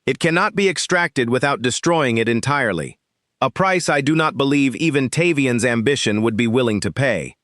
It cannot be extracted without destroying it entirely, a price I do not believe even Tavian's ambition would be willing to pay."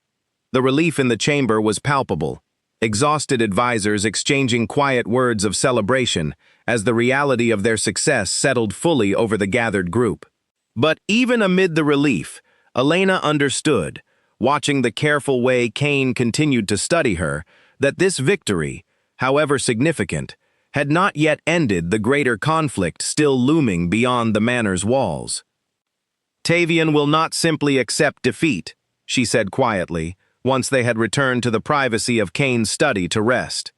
The relief in the chamber was palpable, exhausted advisors exchanging quiet words of celebration as the reality of their success settled fully over the gathered group. But even amid the relief, Elena understood, watching the careful way Kane continued to study her, that this victory, however significant, had not yet ended the greater conflict still looming beyond the manor's walls. "Tavian will not simply accept defeat," she said quietly, once they had returned to the privacy of Kane's study to rest.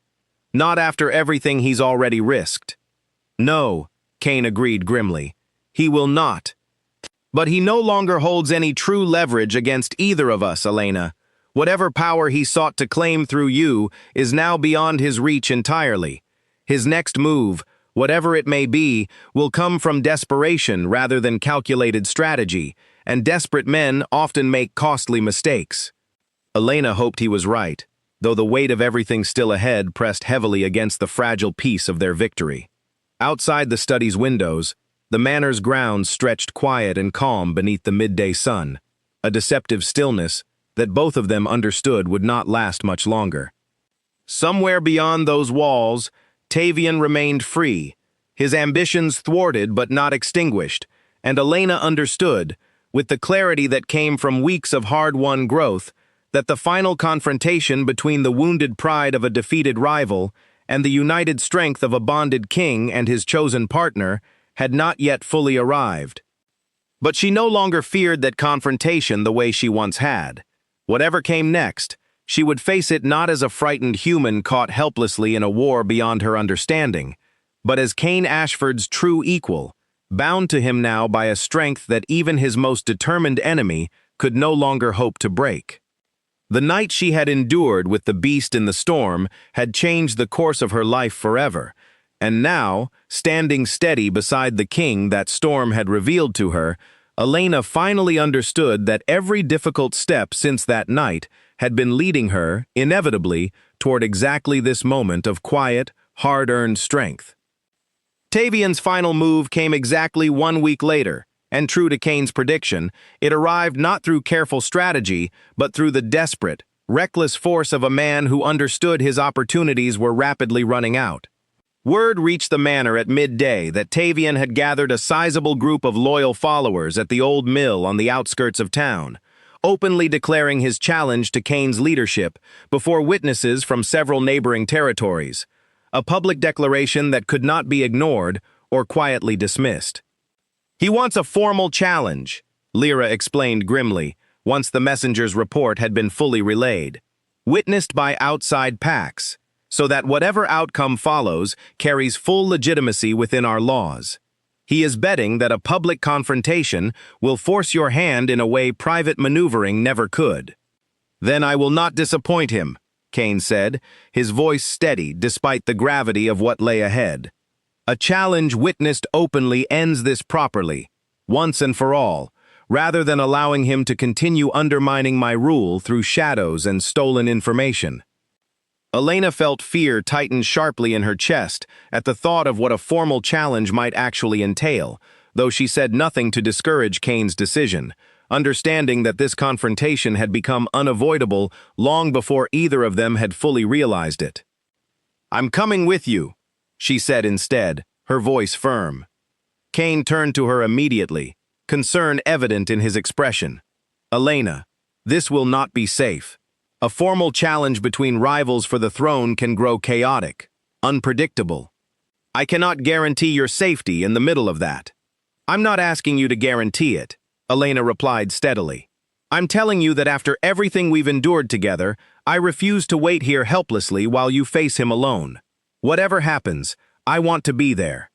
"Not after everything he's already risked." "No," Kane agreed grimly, "he will not. But he no longer holds any true leverage against either of us, Elena. Whatever power he sought to claim through you is now beyond his reach entirely. His next move, whatever it may be, will come from desperation rather than calculated strategy, and desperate men often make costly mistakes." Elena hoped he was right, though the weight of everything still ahead pressed heavily against the fragile peace of their victory. Outside the study's windows, the manor's grounds stretched quiet and calm beneath the midday sun, a deceptive stillness that both of them understood would not last much longer. Somewhere beyond those walls, Tavian remained free, his ambitions thwarted but not extinguished, and Elena understood, with the clarity that came from weeks of hard-won growth, that the final confrontation between the wounded pride of a defeated rival and the united strength of a bonded king and his chosen partner had not yet fully arrived. But she no longer feared that confrontation the way she once had. Whatever came next, she would face it not as a frightened human caught helplessly in a war beyond her understanding, but as Kane Ashford's true equal, bound to him now by a strength that even his most determined enemy could no longer hope to break. The night she had endured with the beast in the storm had changed the course of her life forever, and now, standing steady beside the king that storm had revealed to her, Elena finally understood that every difficult step since that night had been leading her, inevitably, toward exactly this moment of quiet, hard-earned strength. Tavian's final move came exactly 1 week later, and true to Kane's prediction, it arrived not through careful strategy, but through the desperate, reckless force of a man who understood his opportunities were rapidly running out. Word reached the manor at midday that Tavian had gathered a sizable group of loyal followers at the old mill on the outskirts of town, openly declaring his challenge to Kane's leadership before witnesses from several neighboring territories, a public declaration that could not be ignored or quietly dismissed. "He wants a formal challenge," Lyra explained grimly, once the messenger's report had been fully relayed. witnessed by outside pacts, so that whatever outcome follows carries full legitimacy within our laws. He is betting that a public confrontation will force your hand in a way private maneuvering never could. Then I will not disappoint him, Kane said, his voice steady despite the gravity of what lay ahead. A challenge witnessed openly ends this properly, once and for all, rather than allowing him to continue undermining my rule through shadows and stolen information. Elena felt fear tighten sharply in her chest at the thought of what a formal challenge might actually entail, though she said nothing to discourage Kane's decision, understanding that this confrontation had become unavoidable long before either of them had fully realized it. "I'm coming with you," she said instead, her voice firm. Kane turned to her immediately, concern evident in his expression. "Elena, this will not be safe. A formal challenge between rivals for the throne can grow chaotic, unpredictable. I cannot guarantee your safety in the middle of that." "I'm not asking you to guarantee it," Elena replied steadily. "I'm telling you that after everything we've endured together, I refuse to wait here helplessly while you face him alone. Whatever happens, I want to be there."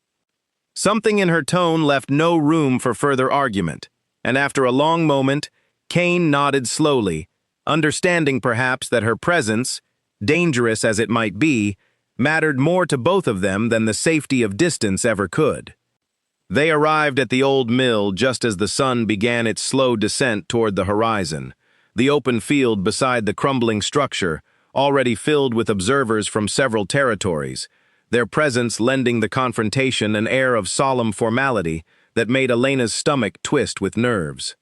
Something in her tone left no room for further argument, and after a long moment, Kane nodded slowly, understanding perhaps that her presence, dangerous as it might be, mattered more to both of them than the safety of distance ever could. They arrived at the old mill just as the sun began its slow descent toward the horizon, the open field beside the crumbling structure, already filled with observers from several territories, their presence lending the confrontation an air of solemn formality that made Elena's stomach twist with nerves.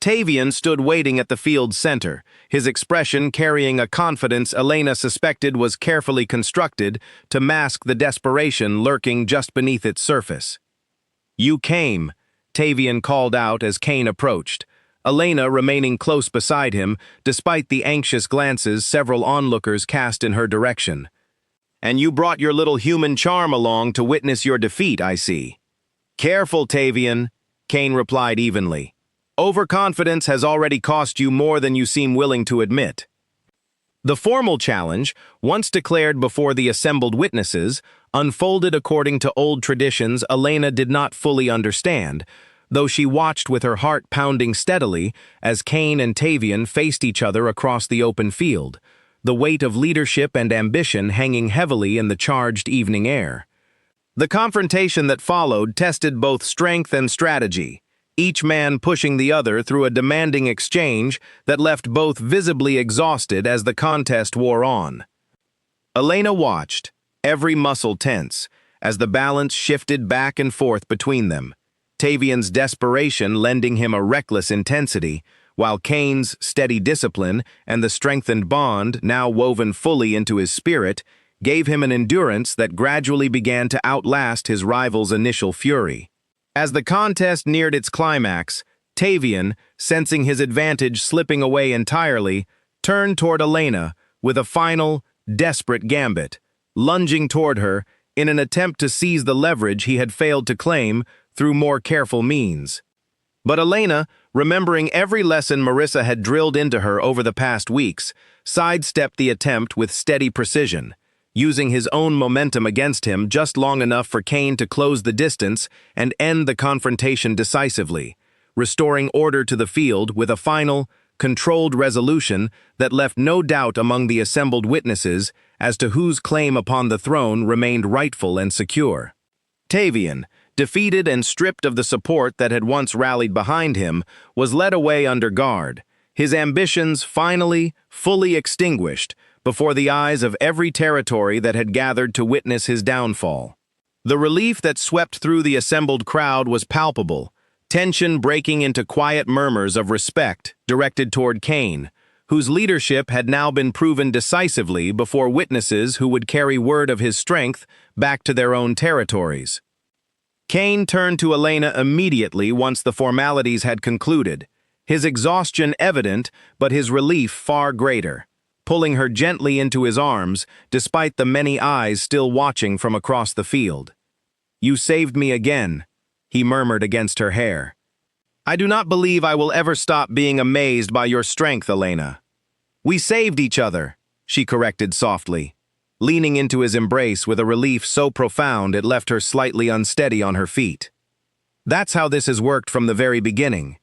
Tavian stood waiting at the field's center, his expression carrying a confidence Elena suspected was carefully constructed to mask the desperation lurking just beneath its surface. "You came," Tavian called out as Kane approached, Elena remaining close beside him despite the anxious glances several onlookers cast in her direction. "And you brought your little human charm along to witness your defeat, I see." "Careful, Tavian," Kane replied evenly. "Overconfidence has already cost you more than you seem willing to admit." The formal challenge, once declared before the assembled witnesses, unfolded according to old traditions Elena did not fully understand, though she watched with her heart pounding steadily as Kane and Tavian faced each other across the open field, the weight of leadership and ambition hanging heavily in the charged evening air. The confrontation that followed tested both strength and strategy, each man pushing the other through a demanding exchange that left both visibly exhausted as the contest wore on. Elena watched, every muscle tense, as the balance shifted back and forth between them, Tavian's desperation lending him a reckless intensity, while Kane's steady discipline and the strengthened bond now woven fully into his spirit gave him an endurance that gradually began to outlast his rival's initial fury. As the contest neared its climax, Tavian, sensing his advantage slipping away entirely, turned toward Elena with a final, desperate gambit, lunging toward her in an attempt to seize the leverage he had failed to claim through more careful means. But Elena, remembering every lesson Marissa had drilled into her over the past weeks, sidestepped the attempt with steady precision, using his own momentum against him just long enough for Kane to close the distance and end the confrontation decisively, restoring order to the field with a final, controlled resolution that left no doubt among the assembled witnesses as to whose claim upon the throne remained rightful and secure. Tavian, defeated and stripped of the support that had once rallied behind him, was led away under guard, his ambitions finally, fully extinguished before the eyes of every territory that had gathered to witness his downfall. The relief that swept through the assembled crowd was palpable, tension breaking into quiet murmurs of respect directed toward Kane, whose leadership had now been proven decisively before witnesses who would carry word of his strength back to their own territories. Kane turned to Elena immediately once the formalities had concluded, his exhaustion evident but his relief far greater, pulling her gently into his arms despite the many eyes still watching from across the field. "You saved me again," he murmured against her hair. "I do not believe I will ever stop being amazed by your strength, Elena. We saved each other," she corrected softly, leaning into his embrace with a relief so profound it left her slightly unsteady on her feet. That's how this has worked from the very beginning.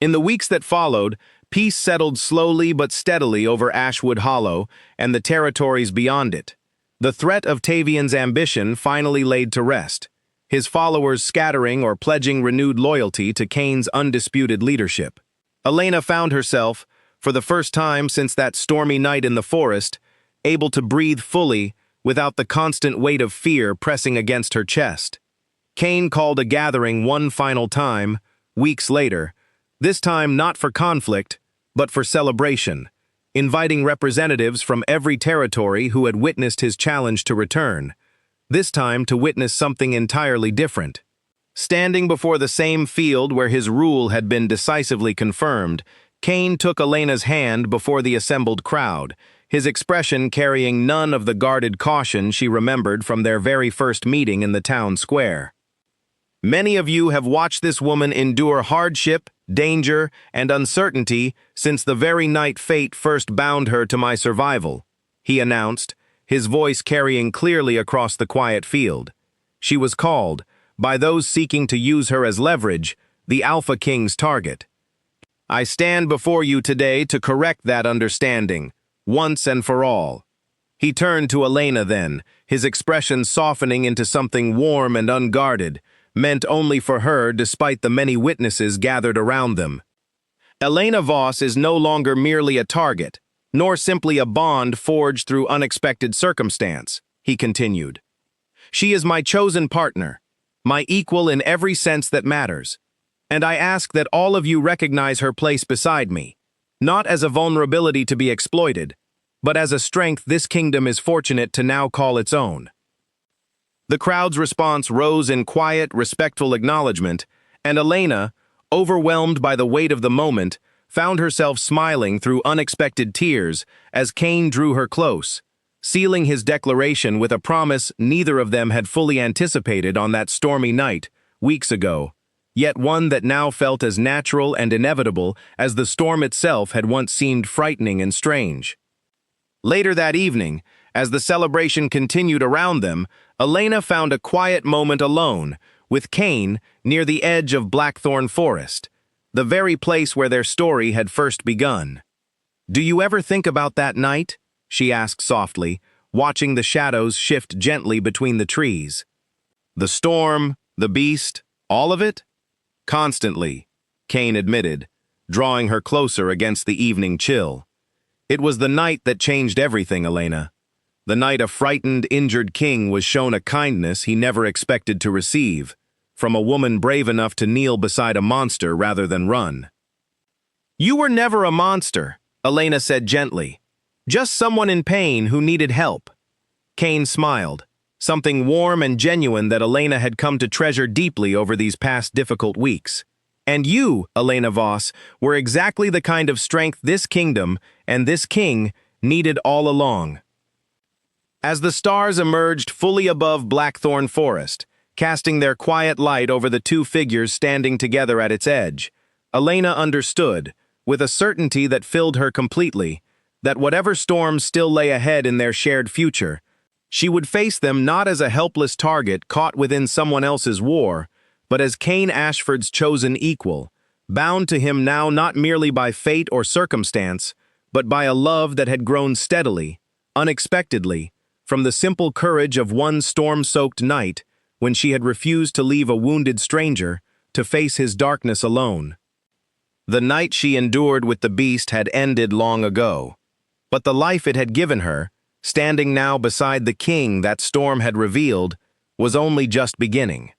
In the weeks that followed, peace settled slowly but steadily over Ashwood Hollow and the territories beyond it. The threat of Tavion's ambition finally laid to rest, his followers scattering or pledging renewed loyalty to Kane's undisputed leadership. Elena found herself, for the first time since that stormy night in the forest, able to breathe fully without the constant weight of fear pressing against her chest. Kane called a gathering one final time, weeks later, this time not for conflict, but for celebration, inviting representatives from every territory who had witnessed his challenge to return, this time to witness something entirely different. Standing before the same field where his rule had been decisively confirmed, Kane took Elena's hand before the assembled crowd, his expression carrying none of the guarded caution she remembered from their very first meeting in the town square. Many of you have watched this woman endure hardship, danger, and uncertainty since the very night fate first bound her to my survival, he announced, his voice carrying clearly across the quiet field. She was called, by those seeking to use her as leverage, the Alpha King's target. I stand before you today to correct that understanding, once and for all. He turned to Elena then, his expression softening into something warm and unguarded, meant only for her despite the many witnesses gathered around them. Elena Voss is no longer merely a target, nor simply a bond forged through unexpected circumstance, he continued. She is my chosen partner, my equal in every sense that matters, and I ask that all of you recognize her place beside me, not as a vulnerability to be exploited, but as a strength this kingdom is fortunate to now call its own. The crowd's response rose in quiet, respectful acknowledgement, and Elena, overwhelmed by the weight of the moment, found herself smiling through unexpected tears as Kane drew her close, sealing his declaration with a promise neither of them had fully anticipated on that stormy night, weeks ago, yet one that now felt as natural and inevitable as the storm itself had once seemed frightening and strange. Later that evening, as the celebration continued around them, Elena found a quiet moment alone, with Kane near the edge of Blackthorn Forest, the very place where their story had first begun. "Do you ever think about that night?" she asked softly, watching the shadows shift gently between the trees. "The storm, the beast, all of it?" "Constantly," Kane admitted, drawing her closer against the evening chill. "It was the night that changed everything, Elena. The night a frightened, injured king was shown a kindness he never expected to receive, from a woman brave enough to kneel beside a monster rather than run." "You were never a monster," Elena said gently. "Just someone in pain who needed help." Kane smiled, something warm and genuine that Elena had come to treasure deeply over these past difficult weeks. "And you, Elena Voss, were exactly the kind of strength this kingdom and this king needed all along." As the stars emerged fully above Blackthorn Forest, casting their quiet light over the two figures standing together at its edge, Elena understood, with a certainty that filled her completely, that whatever storms still lay ahead in their shared future, she would face them not as a helpless target caught within someone else's war, but as Kane Ashford's chosen equal, bound to him now not merely by fate or circumstance, but by a love that had grown steadily, unexpectedly, from the simple courage of one storm-soaked night when she had refused to leave a wounded stranger to face his darkness alone. The night she endured with the beast had ended long ago, but the life it had given her, standing now beside the king that storm had revealed, was only just beginning.